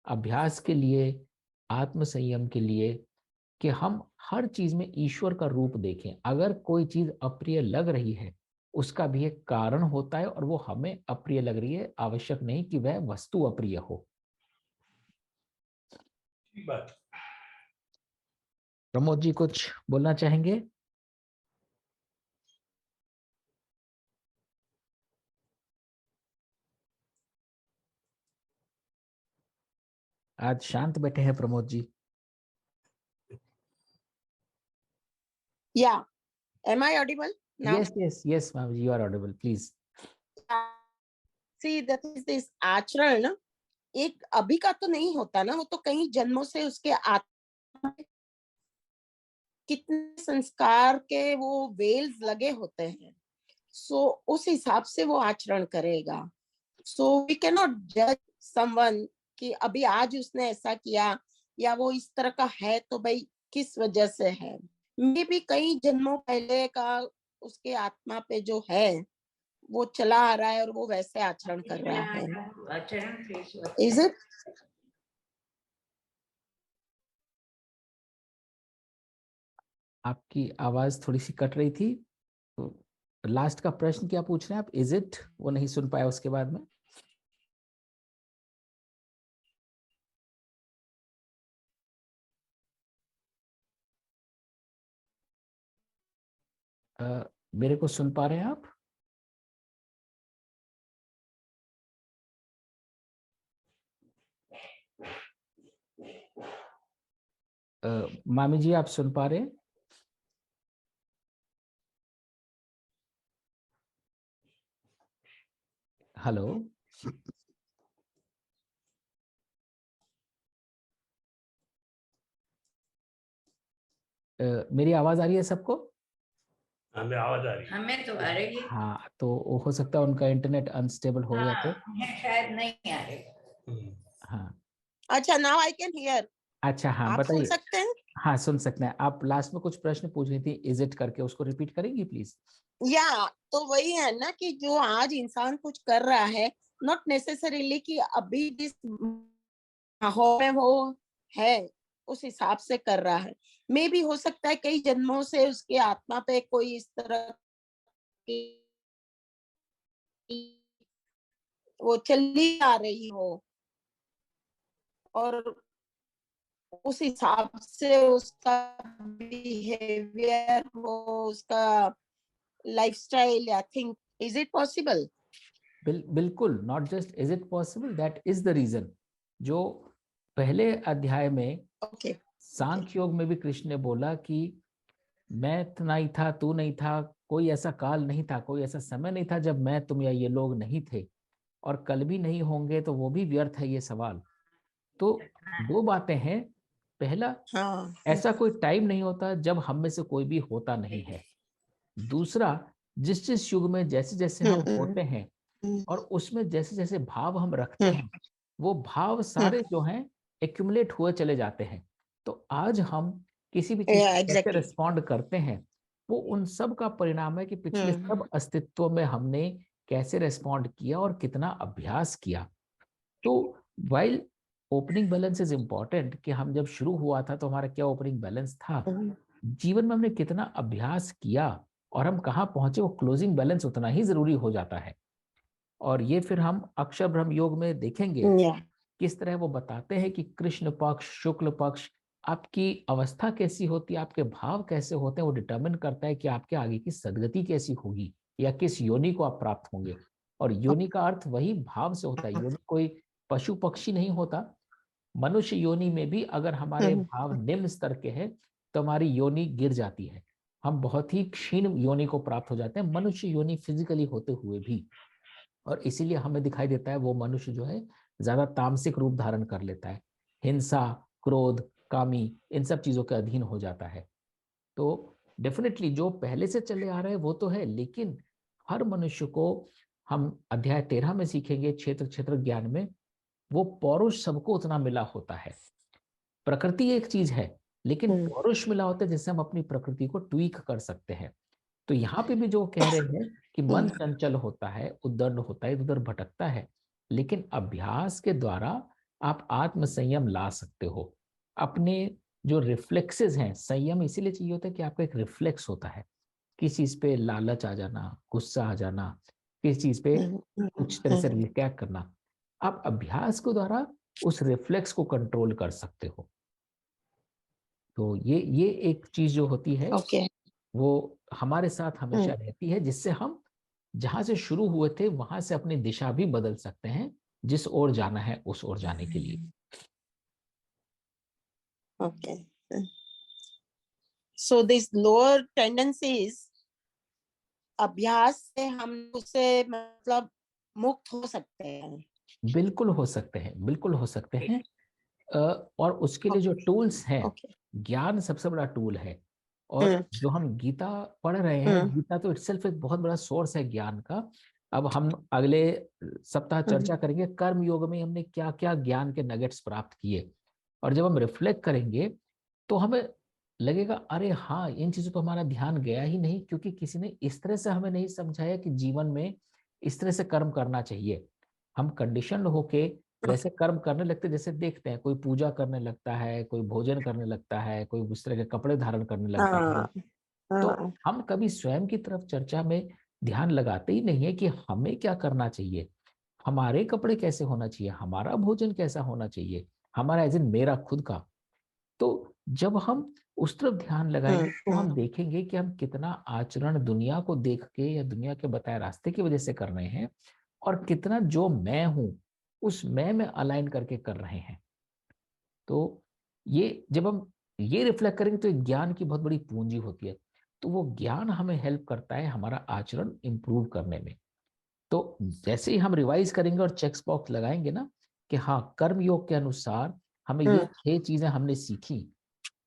Speaker 1: अभ्यास के लिए, आत्म संयम के लिए, कि हम हर चीज में ईश्वर का रूप देखें। अगर कोई चीज अप्रिय लग रही है उसका भी एक कारण होता है और वो हमें अप्रिय लग रही है, आवश्यक नहीं कि वह वस्तु अप्रिय हो।
Speaker 2: बात।
Speaker 1: प्रमोद जी कुछ बोलना चाहेंगे? आज शांत बैठे हैं Pramod ji.
Speaker 4: Yeah. Am I audible now?
Speaker 1: Yes, ma'am, you are audible. Please.
Speaker 4: See, that is this आचरण एक अभी का तो नहीं होता ना, वो तो कई जन्मों से उसके आत्मा कितने संस्कार के वो वेल्स लगे होते हैं। सो उस हिसाब से वो आचरण करेगा। सो वी कैन नॉट जज समवन कि अभी आज उसने ऐसा किया या वो इस तरह का है तो भाई किस वजह से है। मे भी कई जन्मों पहले का उसके आत्मा पे जो है वो चला आ रहा है और वो वैसे आचरण कर रहा है।
Speaker 3: आचरण
Speaker 4: इज इट?
Speaker 1: आपकी आवाज थोड़ी सी कट रही थी, तो लास्ट का प्रश्न क्या पूछ रहे हैं आप? इज इट, वो नहीं सुन पाया उसके बाद में। मेरे को सुन पा रहे हैं आप? मामी जी, आप सुन पा रहे हैं? हेलो। मेरी आवाज आ रही है सबको?
Speaker 2: हमें आवाज आ रही है।
Speaker 3: हमें तो आ रही है।
Speaker 1: हाँ, तो वो हो सकता है उनका इंटरनेट अनस्टेबल हो गया तो।
Speaker 3: उन्हें शायद नहीं आ रही।
Speaker 1: हाँ,
Speaker 4: अच्छा, नाउ आई कैन हियर।
Speaker 1: अच्छा, हाँ
Speaker 4: आप सुन
Speaker 1: बताइए।
Speaker 4: सकते हैं?
Speaker 1: हाँ, सुन सकते हैं। आप लास्ट में कुछ प्रश्न पूछ रही थी, इज इट करके, उसको रिपीट करेंगी प्लीज?
Speaker 4: या तो वही है ना कि जो आज इंसान कुछ कर रहा है, नॉट नेसेसरीली कि अभी जिस माहौल में वो है उस हिसाब से कर रहा है। मे भी हो सकता है कई जन्मों से उसके आत्मा पे कोई इस तरह की वो चली आ रही हो और उस हिसाब से उसका बिहेवियर हो, उसका लाइफस्टाइल या थिंक। Is it possible?
Speaker 1: बिल्कुल, not just is it possible, that is the reason. जो पहले अध्याय में
Speaker 4: ओके।
Speaker 1: सांख्य योग में भी कृष्ण ने बोला कि मैं तो नहीं था, तू नहीं था, कोई ऐसा काल नहीं था, कोई ऐसा समय नहीं था जब मैं, तुम या ये लोग नहीं थे, और कल भी नहीं होंगे, तो वो भी व्यर्थ है ये सवाल। तो दो बातें हैं। पहला,
Speaker 4: हाँ।
Speaker 1: ऐसा कोई टाइम नहीं होता जब हम में से कोई भी होता नहीं है। दूसरा, जिस जिस युग में जैसे जैसे हम होते हैं और उसमें जैसे जैसे भाव हम रखते हैं, वो भाव सारे जो हैं एक्यूमुलेट हुए चले जाते हैं। तो आज हम किसी भी चीज को कैसे
Speaker 4: एग्जैक्टली।
Speaker 1: रिस्पॉन्ड करते हैं, वो उन सब का परिणाम है कि पिछले सब अस्तित्व में हमने कैसे रिस्पॉन्ड किया और कितना अभ्यास किया। तो while opening balance is important, कि हम जब शुरू हुआ था तो हमारा क्या ओपनिंग बैलेंस था, जीवन में हमने कितना अभ्यास किया और हम कहाँ पहुंचे, वो क्लोजिंग बैलेंस उतना ही जरूरी हो जाता है। और ये फिर हम अक्षर ब्रह्म योग में देखेंगे किस तरह वो बताते हैं कि कृष्ण पक्ष, शुक्ल पक्ष, आपकी अवस्था कैसी होती है, आपके भाव कैसे होते हैं, वो डिटरमिन करता है कि आपके आगे की सदगति कैसी होगी या किस योनि को आप प्राप्त होंगे। और योनि का अर्थ वही भाव से होता है। योनि कोई पशु पक्षी नहीं होता। मनुष्य योनि में भी अगर हमारे भाव निम्न स्तर के हैं तो हमारी योनि गिर जाती है, हम बहुत ही क्षीण योनि को प्राप्त हो जाते हैं, मनुष्य योनि फिजिकली होते हुए भी। और इसीलिए हमें दिखाई देता है वो मनुष्य जो है ज्यादा तामसिक रूप धारण कर लेता है, हिंसा, क्रोध, कामी, इन सब चीजों के अधीन हो जाता है। तो डेफिनेटली जो पहले से चले आ रहे हैं वो तो है, लेकिन हर मनुष्य को, हम अध्याय 13 में सीखेंगे क्षेत्र क्षेत्र ज्ञान में, वो पौरुष सबको उतना मिला होता है। प्रकृति एक चीज है, लेकिन पौरुष मिला होता है जिससे हम अपनी प्रकृति को ट्वीक कर सकते हैं। तो यहाँ पे भी जो कह रहे हैं कि मन चंचल होता है, उद्दंड होता है, इधर भटकता है, लेकिन अभ्यास के द्वारा आप आत्म संयम ला सकते हो। अपने जो रिफ्लेक्सेस हैं, संयम इसीलिए चाहिए होता है कि आपका एक रिफ्लेक्स होता है, किस चीज पे लालच आ जाना, गुस्सा आ जाना, किस चीज पे कुछ तरह से रिएक्ट करना, आप अभ्यास के द्वारा उस रिफ्लेक्स को कंट्रोल कर सकते हो। तो ये एक चीज जो होती है वो हमारे साथ हमेशा रहती है, जिससे हम जहां से शुरू हुए थे वहां से अपनी दिशा भी बदल सकते हैं, जिस ओर जाना है उस ओर जाने के लिए।
Speaker 4: Okay. So this lower tendencies अभ्यास से हम उससे मतलब मुक्त हो सकते हैं।
Speaker 1: बिल्कुल हो सकते हैं, बिल्कुल हो सकते हैं। और उसके लिए जो टूल्स हैं, ज्ञान सबसे बड़ा टूल है। और जो हम गीता पढ़ रहे हैं, गीता तो इटसेल्फ एक बहुत बड़ा सोर्स है ज्ञान का। अब हम अगले सप्ताह चर्चा करेंगे कर्म योग में हमने क्या क्या ज्ञान के नगेट्स प्राप्त किए। और जब हम रिफ्लेक्ट करेंगे तो हमें लगेगा अरे हाँ, इन चीजों पर हमारा ध्यान गया ही नहीं, क्योंकि किसी ने इस तरह से हमें नहीं समझाया कि जीवन में इस तरह से कर्म करना चाहिए। हम कंडीशन होके वैसे कर्म करने लगते, जैसे देखते हैं कोई पूजा करने लगता है, कोई भोजन करने लगता है, कोई उस तरह के कपड़े धारण करने लगता है।
Speaker 4: हाँ
Speaker 1: तो
Speaker 4: हाँ
Speaker 1: हम कभी स्वयं की तरफ चर्चा में ध्यान लगाते ही नहीं है कि हमें क्या करना चाहिए, हमारे कपड़े कैसे होना चाहिए, हमारा भोजन कैसा होना चाहिए, हमारा एज इन मेरा खुद का। तो जब हम उस तरफ ध्यान लगाएंगे तो हम देखेंगे कि हम कितना आचरण दुनिया को देख के या दुनिया के बताए रास्ते की वजह से कर रहे हैं, और कितना जो मैं हूं उस मैं में अलाइन करके कर रहे हैं। तो ये जब हम ये रिफ्लेक्ट करेंगे तो एक ज्ञान की बहुत बड़ी पूंजी होती है। तो वो ज्ञान हमें हेल्प करता है हमारा आचरण इंप्रूव करने में। तो जैसे ही हम रिवाइज करेंगे और चेक बॉक्स लगाएंगे ना कि हाँ, कर्म योग के अनुसार हमें ये 6 चीजें हमने सीखी,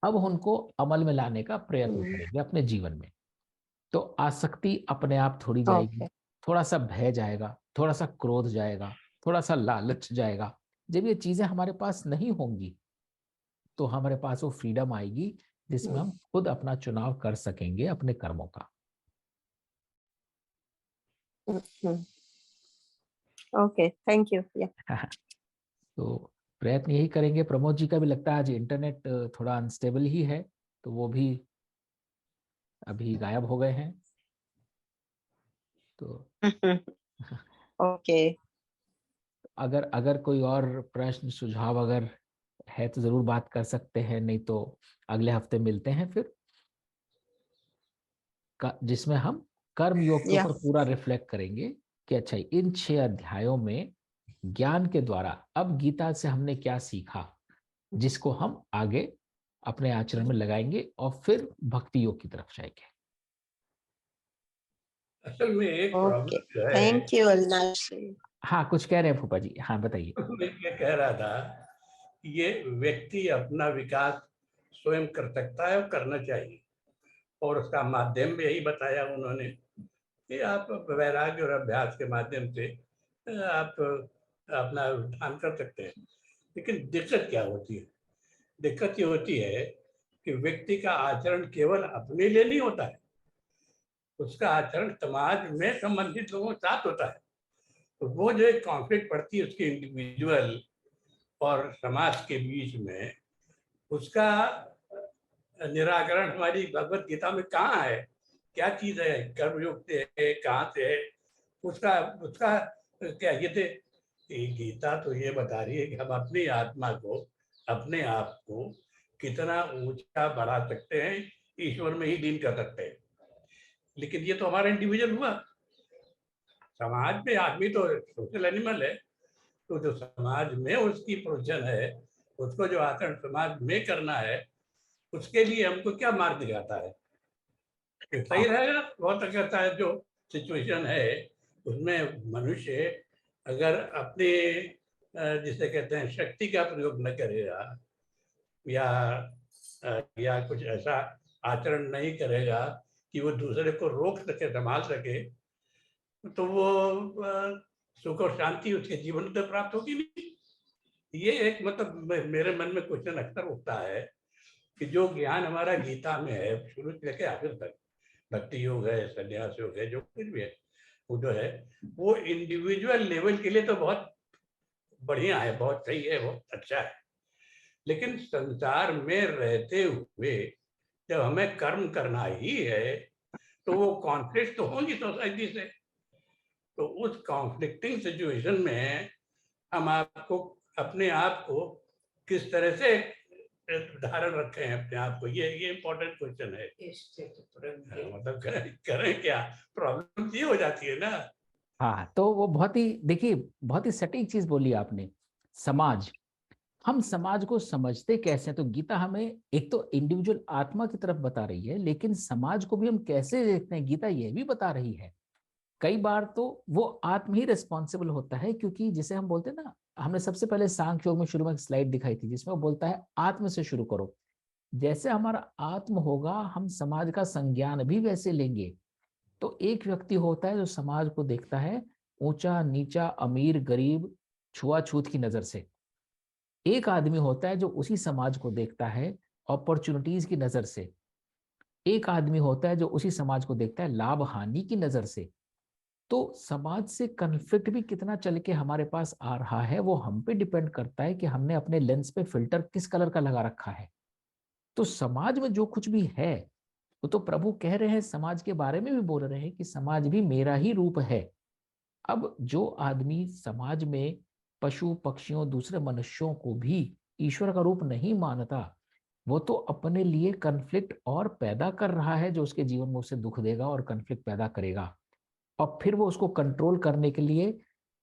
Speaker 1: अब उनको अमल में लाने का प्रयत्न करेंगे अपने जीवन में, तो आसक्ति अपने आप थोड़ी जाएगी,
Speaker 4: ओके
Speaker 1: थोड़ा सा भय जाएगा, थोड़ा सा क्रोध जाएगा, थोड़ा सा लालच जाएगा। जब ये चीजें हमारे पास नहीं होंगी तो हमारे पास वो फ्रीडम आएगी जिसमें हम खुद अपना चुनाव कर सकेंगे अपने कर्मों का।
Speaker 4: Okay, thank you.
Speaker 1: तो प्रयत्न यही करेंगे। प्रमोद जी का भी लगता है आज इंटरनेट थोड़ा अनस्टेबल ही है, तो वो भी अभी गायब हो गए हैं। तो
Speaker 4: ओके,
Speaker 1: अगर अगर कोई और प्रश्न सुझाव अगर है तो जरूर बात कर सकते हैं, नहीं तो अगले हफ्ते मिलते हैं फिर, जिसमें हम कर्म योग के
Speaker 4: या
Speaker 1: ऊपर पूरा रिफ्लेक्ट करेंगे कि अच्छा इन 6 अध्यायों में ज्ञान के द्वारा अब गीता से हमने क्या सीखा, जिसको हम आगे अपने आचरण में लगाएंगे और फिर भक्ति योग की तरफ जाएंगे।
Speaker 2: असल में एक
Speaker 4: ओके,
Speaker 2: प्रॉब्लम जो है,
Speaker 4: थैंक यू अविनाश जी।
Speaker 1: हाँ, कुछ कह रहे हैं फूफा जी, हाँ बताइए।
Speaker 2: मैं ये कह रहा था कि ये व्यक्ति अपना विकास स्वयं कर सकता है और करना चाहिए, और उसका माध्यम भी यही बताया उन्होंने कि आप वैराग्य और अभ्यास के माध्यम से आप अपना ध्यान कर सकते हैं। लेकिन दिक्कत क्या होती है? दिक्कत ये होती है कि व्यक्ति का आचरण केवल अपने लिए नहीं होता है, उसका आचरण समाज में संबंधित लोगों के साथ होता है। तो वो जो एक कॉन्फ्लिक्ट पड़ती है उसके इंडिविजुअल और समाज के बीच में, उसका निराकरण हमारी भगवत गीता में कहाँ है? क्या चीज है? कर्मयुक्त है, कहाँ से है? उसका उसका क्या ये थे? गीता तो ये बता रही है कि हम अपनी आत्मा को, अपने आप को कितना ऊंचा बढ़ा सकते हैं, ईश्वर में ही लीन कर सकते हैं। लेकिन ये तो हमारा इंडिविजुअल हुआ। समाज में आदमी तो सोशल एनिमल है, तो जो समाज में उसकी प्रोविजन है, उसको जो आचरण समाज में करना है, उसके लिए हमको क्या मार्ग दिखाता है? ये सही रहेगा। बहुत कहता है जो सिचुएशन है उसमें मनुष्य अगर अपने जिसे कहते हैं शक्ति का प्रयोग न करेगा, या या कुछ ऐसा आचरण नहीं करेगा कि वो दूसरे को रोक सके, संभाल सके, तो वो सुख और शांति उसके जीवन में प्राप्त होगी नहीं। ये एक मतलब मेरे मन में क्वेश्चन अक्सर उठता है कि जो ज्ञान हमारा गीता में है शुरू से लेकर आखिर तक, भक्ति योग है, संन्यास योग है, जो कुछ भी है, वो जो है वो इंडिविजुअल लेवल के लिए तो बहुत बढ़िया है, बहुत सही है, बहुत अच्छा है। लेकिन संसार में रहते हुए जब हमें कर्म करना ही है, तो वो कॉन्फ्लिक्ट तो होंगी सोसाइटी से। तो उस कॉन्फ्लिक्टिंग सिचुएशन में हम आपको, अपने आप को किस तरह से धारण रखे हैं अपने आप को, ये इम्पोर्टेंट क्वेश्चन है। मतलब करें क्या? प्रॉब्लम ये हो जाती है ना।
Speaker 1: हाँ, तो वो बहुत ही, देखिए बहुत ही सटीक चीज बोली आपने। समाज, हम समाज को समझते कैसे हैं? तो गीता हमें एक तो इंडिविजुअल आत्मा की तरफ बता रही है, लेकिन समाज को भी हम कैसे देखते हैं गीता यह भी बता रही है। कई बार तो वो आत्म ही रिस्पॉन्सिबल होता है, क्योंकि जिसे हम बोलते हैं ना, हमने सबसे पहले सांख्य योग में शुरू में एक स्लाइड दिखाई थी जिसमें वो बोलता है आत्म से शुरू करो। जैसे हमारा आत्म होगा हम समाज का संज्ञान भी वैसे लेंगे। तो एक व्यक्ति होता है जो समाज को देखता है ऊंचा नीचा, अमीर गरीब, छुआछूत की नजर से। एक आदमी होता है जो उसी समाज को देखता है अपॉर्चुनिटीज की नजर से, एक आदमी होता है जो उसी समाज को देखता है लाभ हानि की नजर से। तो समाज से कन्फ्लिक्ट भी कितना चल के हमारे पास आ रहा है वो हम पे डिपेंड करता है कि हमने अपने लेंस पे फिल्टर किस कलर का लगा रखा है। तो समाज में जो कुछ भी है वो तो प्रभु कह रहे हैं, समाज के बारे में भी बोल रहे हैं कि समाज भी मेरा ही रूप है। अब जो आदमी समाज में पशु पक्षियों दूसरे मनुष्यों को भी ईश्वर का रूप नहीं मानता, वो तो अपने लिए कन्फ्लिक्ट और पैदा कर रहा है, जो उसके जीवन में उसे दुख देगा और कन्फ्लिक्ट पैदा करेगा। और फिर वो उसको कंट्रोल करने के लिए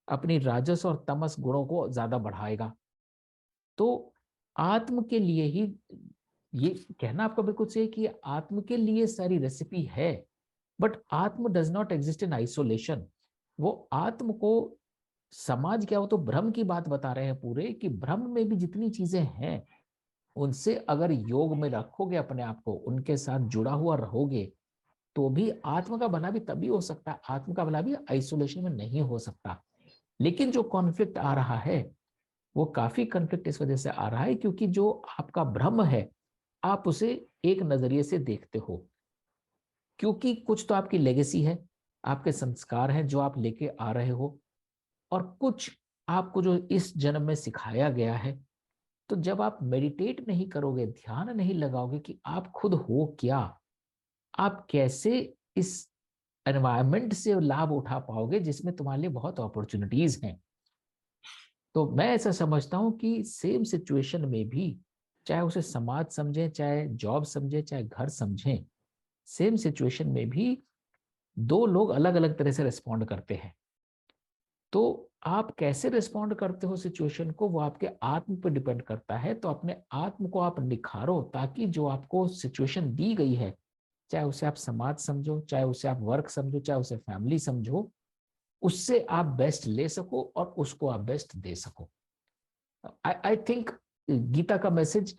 Speaker 1: अपनी राजस और तमस गुणों को ज्यादा बढ़ाएगा। तो आत्म के लिए ही ये कहना आपका बिल्कुल सही कि आत्म के लिए सारी रेसिपी है, बट आत्म does not exist in isolation. वो आत्म को समाज क्या, वो तो भ्रम की बात बता रहे हैं पूरे, कि भ्रम में भी जितनी चीजें हैं उनसे अगर योग में रखोगे अपने आप को, उनके साथ जुड़ा हुआ रहोगे, तो भी आत्म का भला भी तभी हो सकता है, आत्म का भला भी आइसोलेशन में नहीं हो सकता। लेकिन जो कॉन्फ्लिक्ट आ रहा है वो काफी कॉन्फ्लिक्ट इस वजह से आ रहा है क्योंकि जो आपका भ्रम है आप उसे एक नजरिए से देखते हो, क्योंकि कुछ तो आपकी लेगेसी है, आपके संस्कार हैं जो आप लेके आ रहे हो, और कुछ आपको जो इस जन्म में सिखाया गया है। तो जब आप मेडिटेट नहीं करोगे, ध्यान नहीं लगाओगे कि आप खुद हो क्या, आप कैसे इस एनवायरनमेंट से लाभ उठा पाओगे जिसमें तुम्हारे लिए बहुत अपॉर्चुनिटीज हैं। तो मैं ऐसा समझता हूं कि सेम सिचुएशन में भी, चाहे उसे समाज समझें, चाहे जॉब समझें, चाहे घर समझें, सेम सिचुएशन में भी दो लोग अलग अलग तरह से रिस्पॉन्ड करते हैं। तो आप कैसे रिस्पॉन्ड करते हो सिचुएशन को, वो आपके आत्म पर डिपेंड करता है। तो अपने आत्म को आप निखारो ताकि जो आपको सिचुएशन दी गई है, चाहे उसे आप समाज समझो, चाहे उसे आप वर्क समझो, चाहे उसे फैमिली समझो, उससे आप बेस्ट ले सको और उसको आप बेस्ट दे सको। आई थिंक गीता का मैसेज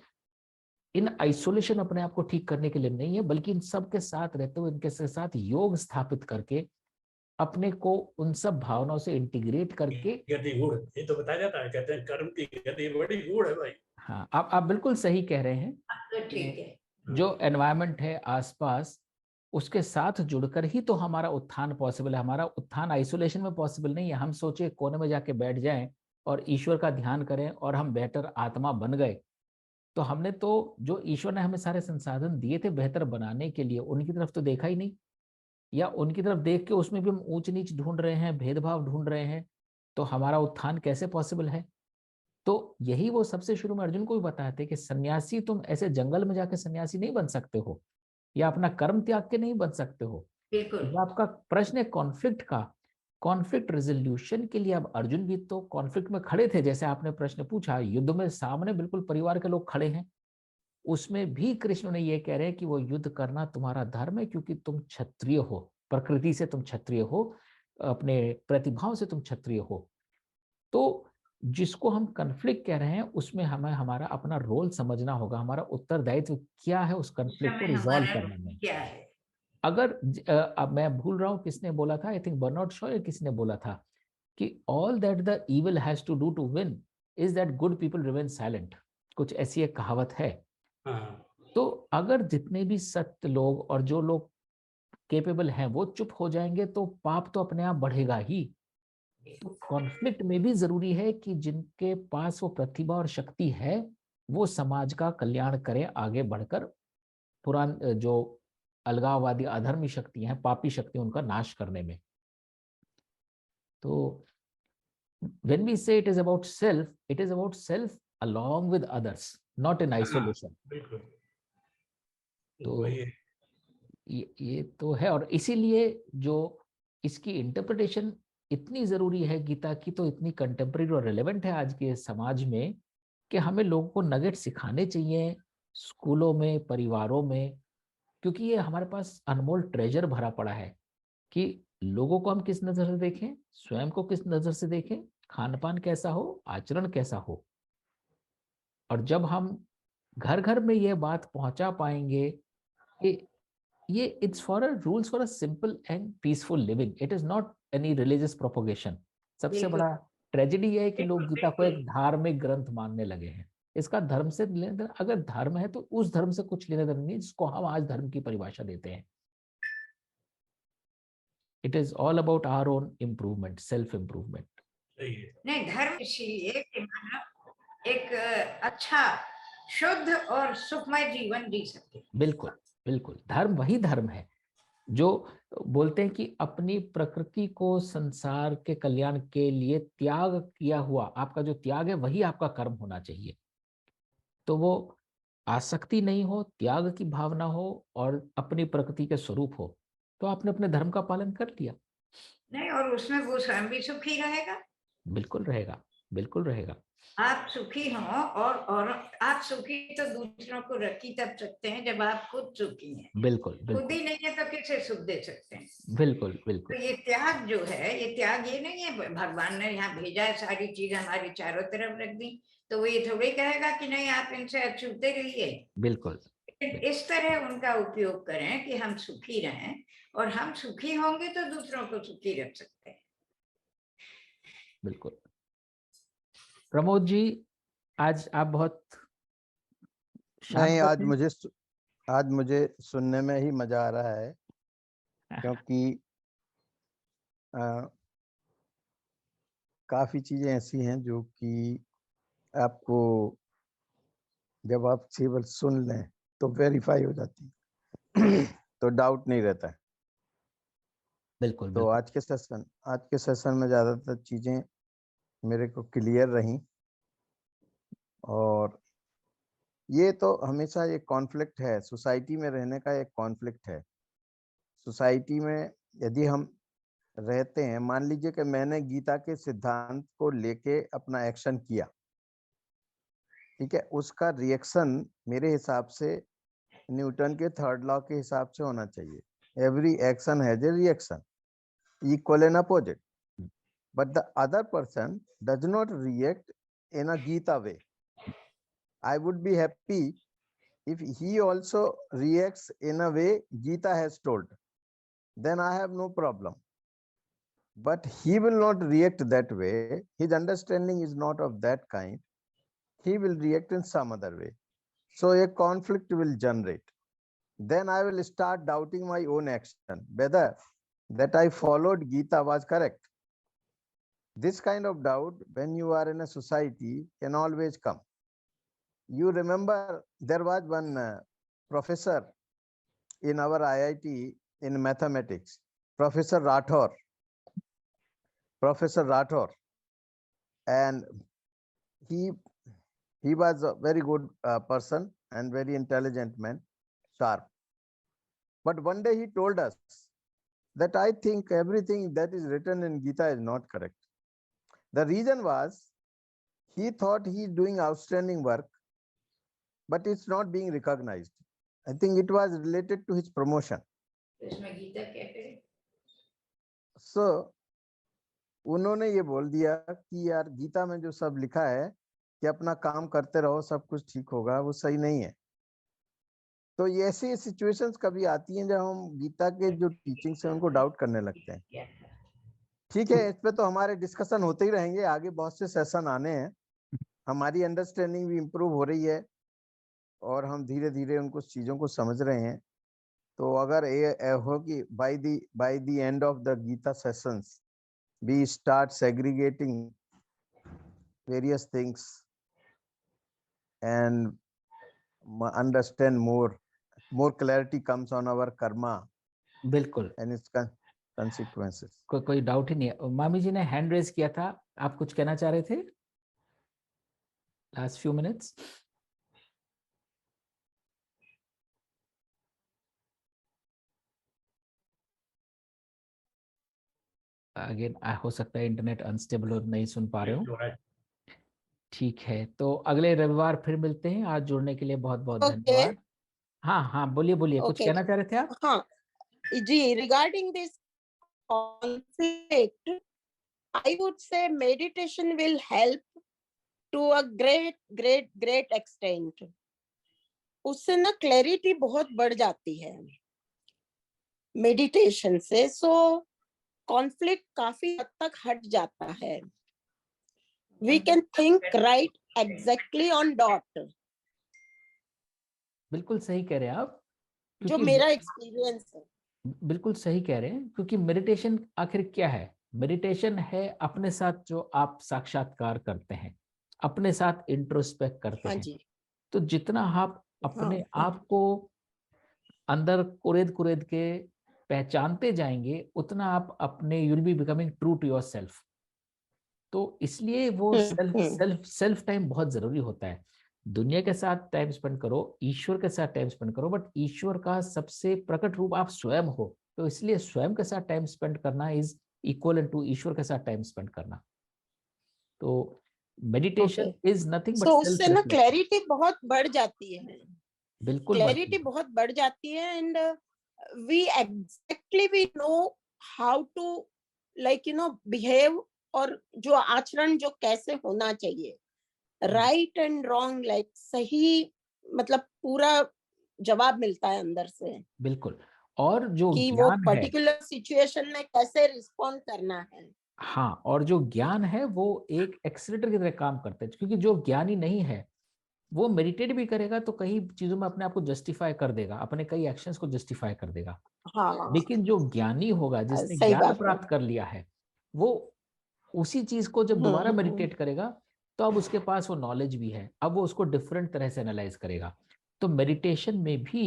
Speaker 1: इन आइसोलेशन अपने आप को ठीक करने के लिए नहीं है, बल्कि इन सब के साथ रहते हुए इनके साथ योग स्थापित करके अपने को उन सब भावनाओं से इंटीग्रेट करके।
Speaker 2: गति गुण ये तो बताया जाता है, कहते हैं कर्म की गति बड़ी गुण है भाई।
Speaker 1: हाँ, आप बिल्कुल सही कह रहे हैं।
Speaker 3: तो ठीक है,
Speaker 1: जो एनवायरनमेंट है आसपास, उसके साथ जुड़कर ही तो हमारा उत्थान पॉसिबल है। हमारा उत्थान आइसोलेशन में पॉसिबल नहीं है। हम सोचे कोने में जाके बैठ जाएं और ईश्वर का ध्यान करें और हम बेहतर आत्मा बन गए। तो हमने तो जो ईश्वर ने हमें सारे संसाधन दिए थे बेहतर बनाने के लिए, उनकी तरफ तो देखा ही नहीं, या उनकी तरफ देख के उसमें भी हम ऊंच नीच ढूंढ रहे हैं, भेदभाव ढूंढ रहे हैं। तो हमारा उत्थान कैसे पॉसिबल है? तो यही वो सबसे शुरू में अर्जुन को भी बताए थे कि सन्यासी, तुम ऐसे जंगल में जाके सन्यासी नहीं बन सकते हो, या अपना कर्म त्याग के नहीं बन सकते हो।
Speaker 3: बिल्कुल।
Speaker 1: ये आपका प्रश्न है कॉन्फ्लिक्ट का, कॉन्फ्लिक्ट रेजोल्यूशन के लिए। अब अर्जुन भी तो कॉन्फ्लिक्ट में खड़े थे, जैसे आपने प्रश्न पूछा, युद्ध में सामने बिल्कुल परिवार के लोग खड़े हैं, उसमें भी कृष्ण ने ये कह रहे हैं कि वो युद्ध करना तुम्हारा धर्म है, क्योंकि तुम क्षत्रिय हो, प्रकृति से तुम क्षत्रिय हो, अपने प्रतिभाओं से तुम क्षत्रिय हो। तो जिसको हम कन्फ्लिक्ट कह रहे हैं उसमें हमें हमारा अपना रोल समझना होगा, हमारा उत्तरदायित्व क्या है उस कन्फ्लिक्ट को रिजॉल्व करने में।
Speaker 3: क्या है?
Speaker 1: अगर अब मैं भूल रहा हूँ किसने बोला था, आई थिंक बर्नार्ड शॉ या किसने बोला था कि all that the evil has to do to win is that good people remain silent. कुछ ऐसी एक कहावत है।
Speaker 2: हाँ।
Speaker 1: तो अगर जितने भी सत्य लोग और जो लोग केपेबल हैं वो चुप हो जाएंगे तो पाप तो अपने आप बढ़ेगा ही। तो कॉन्फ्लिक्ट में भी जरूरी है कि जिनके पास वो प्रतिभा और शक्ति है वो समाज का कल्याण करें आगे बढ़कर, पुरान जो अलगाववादी अधर्मी शक्ति हैं, पापी शक्ति, उनका नाश करने में। तो when we say it is about self, it is about self along with others, not in isolation.
Speaker 2: बिल्कुल।
Speaker 1: तो
Speaker 2: वही है।
Speaker 1: ये तो है, और इसीलिए जो इसकी इंटरप्रिटेशन इतनी जरूरी है गीता की, तो इतनी कंटेम्प्रेरी और रिलेवेंट है आज के समाज में, कि हमें लोगों को नगेट सिखाने चाहिए स्कूलों में, परिवारों में, क्योंकि ये हमारे पास अनमोल ट्रेजर भरा पड़ा है कि लोगों को हम किस नजर से देखें, स्वयं को किस नजर से देखें, खान पान कैसा हो, आचरण कैसा हो। और जब हम घर घर में ये बात पहुंचा पाएंगे कि ये it's for a rules for a simple and peaceful living, it is not any religious propagation. सबसे
Speaker 3: बिल्कुल।
Speaker 1: बड़ा ट्रेजेडी है कि लोग गीता को एक धार्मिक ग्रंथ मानने लगे हैं। इसका धर्म से लेना देना, अगर धर्म है तो उस धर्म से कुछ लेना देना नहीं जिसको हम आज धर्म की परिभाषा देते हैं। It is all about our own improvement, self improvement.
Speaker 3: नहीं, धर्म इसलिए कि मानव एक अच्छा, शुद्ध और सुखमय जीवन जी सके।
Speaker 1: बिल्कुल बिल्कुल, धर्म वही धर्म है जो बोलते हैं कि अपनी प्रकृति को संसार के कल्याण के लिए त्याग किया हुआ, आपका जो त्याग है वही आपका कर्म होना चाहिए। तो वो आसक्ति नहीं हो, त्याग की भावना हो और अपनी प्रकृति के स्वरूप हो, तो आपने अपने धर्म का पालन कर लिया।
Speaker 3: नहीं, और उसमें वो स्वयं भी सुखी रहेगा।
Speaker 1: बिल्कुल रहेगा, बिल्कुल रहेगा।
Speaker 3: आप सुखी हो और आप सुखी तो दूसरों को रखी तब सकते हैं जब आप खुद सुखी हैं।
Speaker 1: बिल्कुल
Speaker 3: खुद
Speaker 1: बिल्कुल
Speaker 3: ही नहीं है तो किसे सुख दे सकते हैं?
Speaker 1: बिल्कुल
Speaker 3: तो
Speaker 1: बिल्कुल।
Speaker 3: ये त्याग जो है, ये त्याग ये नहीं है भगवान ने यहाँ भेजा है, सारी चीज हमारी चारों तरफ रख दी तो वो ये थोड़ी कहेगा कि नहीं आप इनसे अछूते रहिए।
Speaker 1: बिल्कुल
Speaker 3: इस तरह उनका उपयोग करें कि हम सुखी रहें, और हम सुखी होंगे तो दूसरों को सुखी रख सकते हैं।
Speaker 1: बिल्कुल। प्रमोद जी, आज आप बहुत
Speaker 5: नहीं,
Speaker 1: शांत
Speaker 5: आज मुझे सुनने में ही मजा आ रहा है, क्योंकि काफी चीजें ऐसी हैं जो कि आपको जब आप केवल सुन लें तो वेरीफाई हो जाती है तो डाउट नहीं रहता है।
Speaker 1: बिल्कुल
Speaker 5: तो आज के सेशन में ज्यादातर चीजें मेरे को क्लियर रही, और ये तो हमेशा एक कॉन्फ्लिक्ट है, सोसाइटी में रहने का एक कॉन्फ्लिक्ट है। सोसाइटी में यदि हम रहते हैं, मान लीजिए कि मैंने गीता के सिद्धांत को लेके अपना एक्शन किया, ठीक है, उसका रिएक्शन मेरे हिसाब से न्यूटन के थर्ड लॉ के हिसाब से होना चाहिए। Every action has a reaction, equal and opposite, but the other person does not react in a Gita way. I would be happy if he also reacts in a way Gita has told, then I have no problem. But he will not react that way. His understanding is not of that kind. He will react in some other way. So a conflict will generate. Then I will start doubting my own action, whether that I followed Gita was correct. This kind of doubt, when you are in a society, can always come. You remember there was one professor in our IIT in mathematics, Professor Rathore, and he was a very good person and very intelligent man, sharp. But one day he told us that I think everything that is written in Gita is not correct. The reason was he thought he is doing outstanding work, but it's not being recognized. I think it was related to his promotion. So उन्होंने ये बोल दिया कि यार गीता में जो सब लिखा है कि अपना काम करते रहो सब कुछ ठीक होगा, वो सही नहीं है। तो ये ऐसी सिचुएशंस कभी आती हैं जब हम गीता के जो टीचिंग्स हैं उनको डाउट करने लगते हैं। ठीक है, इस पे तो हमारे डिस्कशन होते ही रहेंगे, आगे बहुत से सेशन आने हैं, हमारी अंडरस्टैंडिंग भी इम्प्रूव हो रही है और हम धीरे धीरे उनको चीजों को समझ रहे हैं। तो अगर ये हो कि by the end of the Gita sessions we start segregating various things and understand more clarity comes on our karma,
Speaker 1: बिल्कुल,
Speaker 5: and its consequences.
Speaker 1: कोई डाउट ही नहीं है। मामी जी ने हैंड रेज किया था, आप कुछ कहना चाह रहे थे लास्ट फ्यू मिनट्स? अगेन हो सकता है इंटरनेट अनस्टेबल और नहीं सुन पा रहे हो। ठीक है, तो अगले रविवार फिर मिलते हैं। आज जुड़ने के लिए बहुत बहुत धन्यवाद। हाँ हाँ, बोलिए कुछ कहना चाह रहे थे आप?
Speaker 4: हाँ जी, regarding this conflict, I would say meditation will help to a great extent. उससे ना क्लैरिटी बहुत बढ़ जाती है मेडिटेशन से, सो कॉन्फ्लिक्ट काफी हद तक हट जाता है। we can think right exactly on dot.
Speaker 1: बिल्कुल सही कह रहे हैं आप,
Speaker 4: जो
Speaker 1: क्योंकि
Speaker 4: मेरा एक्सपीरियंस है।
Speaker 1: बिल्कुल सही कह रहे हैं, क्योंकि मेडिटेशन आखिर क्या है? मेडिटेशन है अपने साथ जो आप साक्षात्कार करते हैं, अपने साथ इंट्रोस्पेक्ट करते
Speaker 4: हाँ
Speaker 1: हैं।
Speaker 4: जी।
Speaker 1: तो जितना आप अपने
Speaker 4: हाँ,
Speaker 1: आप को अंदर कुरेद कुरेद के पहचानते जाएंगे, उतना आप अपने you will be becoming true to yourself. तो इसलिए वो सेल्फ टाइम बहुत जरूरी होता है। दुनिया के साथ टाइम स्पेंड करो, ईश्वर के साथ टाइम स्पेंड करो, बट ईश्वर का सबसे प्रकट रूप आप स्वयं हो, तो इसलिए स्वयं के साथ टाइम स्पेंड करना इज इक्वल टू ईश्वर के साथ टाइम स्पेंड करना। तो मेडिटेशन इज नथिंग बट
Speaker 4: तो
Speaker 1: सेल्फ
Speaker 4: उससे ना
Speaker 1: रिफ्लेक्शन।
Speaker 4: क्लैरिटी बहुत बढ़ जाती है,
Speaker 1: बिल्कुल
Speaker 4: क्लैरिटी बहुत बढ़ जाती है, and we know how to like behave, और जो आचरण जो कैसे होना चाहिए, राइट एंड रॉन्ग, लाइक सही, मतलब पूरा जवाब मिलता है अंदर से
Speaker 1: बिल्कुल। और जो
Speaker 4: कि वो
Speaker 1: ज्ञान है,
Speaker 4: पर्टिकुलर सिचुएशन में कैसे रिस्पॉन्ड करना है।
Speaker 1: हाँ, और जो ज्ञान है वो एक एक्सीलरेटर की तरह काम करता है, क्योंकि जो ज्ञानी नहीं है वो मेडिटेट भी करेगा तो कई चीजों में अपने आप को जस्टिफाई कर देगा, अपने कई एक्शंस को जस्टिफाई कर देगा।
Speaker 4: हाँ,
Speaker 1: लेकिन जो ज्ञानी होगा, जिसने
Speaker 4: सही
Speaker 1: ज्ञान
Speaker 4: बात है।
Speaker 1: प्राप्त कर लिया है, वो उसी चीज को जब दोबारा मेडिटेट करेगा तो अब उसके पास वो नॉलेज भी है, अब वो उसको डिफरेंट तरह से एनालाइज करेगा। तो मेडिटेशन में भी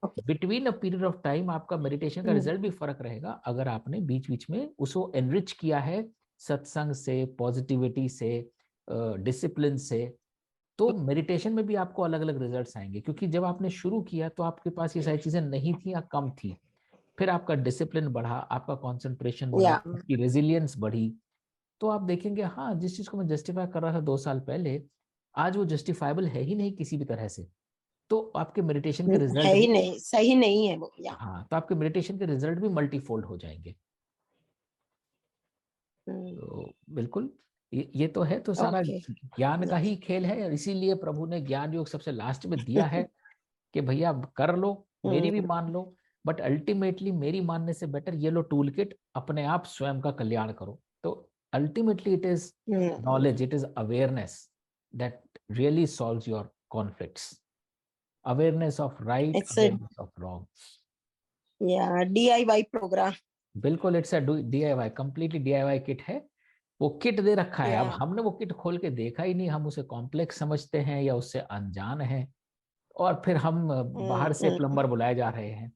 Speaker 1: between a period of time आपका मेडिटेशन का रिजल्ट भी फर्क रहेगा, अगर आपने बीच बीच में उसको एनरिच किया है सत्संग से, पॉजिटिविटी से, डिसिप्लिन से, तो मेडिटेशन में भी आपको अलग अलग रिजल्ट्स आएंगे। क्योंकि जब आपने शुरू किया तो आपके पास ये सारी चीजें नहीं थी या कम थी, फिर आपका डिसिप्लिन बढ़ा, आपका कंसंट्रेशन बढ़ा,
Speaker 4: या
Speaker 1: आपकी रेजिलियंस बढ़ी, तो आप देखेंगे हाँ, जिस चीज को मैं जस्टिफाई कर रहा था 2 साल पहले, आज वो जस्टिफाइबल है ही नहीं किसी भी तरह से। तो आपके मेडिटेशन के
Speaker 4: है
Speaker 1: रिजल्ट
Speaker 4: ही
Speaker 1: भी,
Speaker 4: नहीं, सही नहीं है वो। या
Speaker 1: हाँ, तो आपके मेडिटेशन के रिजल्ट भी मल्टीफोल्ड हो जाएंगे। तो बिल्कुल ये तो है, तो सारा
Speaker 4: ओके।
Speaker 1: ज्ञान का ही खेल है, और इसीलिए प्रभु ने ज्ञान योग सबसे लास्ट में दिया है कि भैया कर लो, मेरी भी मान लो, बट अल्टीमेटली मेरी मानने से बेटर ये लो टूल किट, अपने आप स्वयं का कल्याण करो। तो ultimately it is knowledge, it is awareness that really solves your conflicts, awareness of right,
Speaker 4: it's
Speaker 1: awareness of wrong.
Speaker 4: या DIY प्रोग्राम।
Speaker 1: बिल्कुल, it's a DIY, completely DIY kit है। वो किट दे रखा है, अब
Speaker 4: या
Speaker 1: हमने वो किट खोल के देखा ही नहीं, हम उसे कॉम्प्लेक्स समझते हैं या उससे अनजान हैं, और फिर हम बाहर से प्लम्बर बुलाए जा रहे हैं।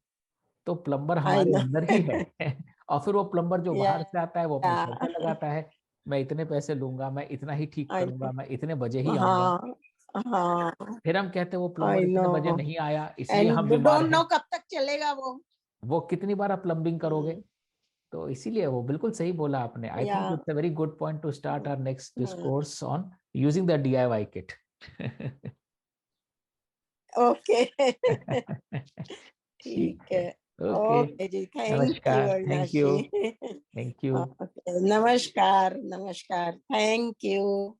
Speaker 1: तो प्लम्बर
Speaker 4: आई
Speaker 1: हमारे
Speaker 4: नो।
Speaker 1: अंदर ही है और फिर वो प्लम्बर जो
Speaker 4: या
Speaker 1: बाहर से आता है वो अपनी शर्तें लगाता है, मैं इतने पैसे लूंगा, मैं इतना ही ठीक
Speaker 4: आई
Speaker 1: करूंगा,
Speaker 4: नो।
Speaker 1: मैं इतने बजे ही आऊंगा।
Speaker 4: हाँ, हाँ,
Speaker 1: फिर हम कहते हैं वो प्लम्बर
Speaker 4: आई
Speaker 1: इतने
Speaker 4: नो,
Speaker 1: बजे नहीं आया इसलिए हम
Speaker 4: एंड
Speaker 1: बीमार
Speaker 4: डोंट
Speaker 1: हैं।
Speaker 4: नो कब तक चलेगा
Speaker 1: वो कितनी बार आप प्लम्बिंग करोगे? तो इसीलिए वो बिल्कुल सही बोला आपने। आई
Speaker 4: या
Speaker 1: think it's a very good point to start our next discourse on using the DIY kit.
Speaker 4: Okay.
Speaker 1: ठीक
Speaker 4: ठीक
Speaker 1: है,
Speaker 4: है।
Speaker 1: ओके,
Speaker 4: ओके जी, थैंक यू
Speaker 1: नमस्कार, थैंक
Speaker 4: अविनाश
Speaker 1: यू,
Speaker 4: जी।
Speaker 1: Thank you.
Speaker 4: ओके, नमस्कार, नमस्कार, थैंक यू।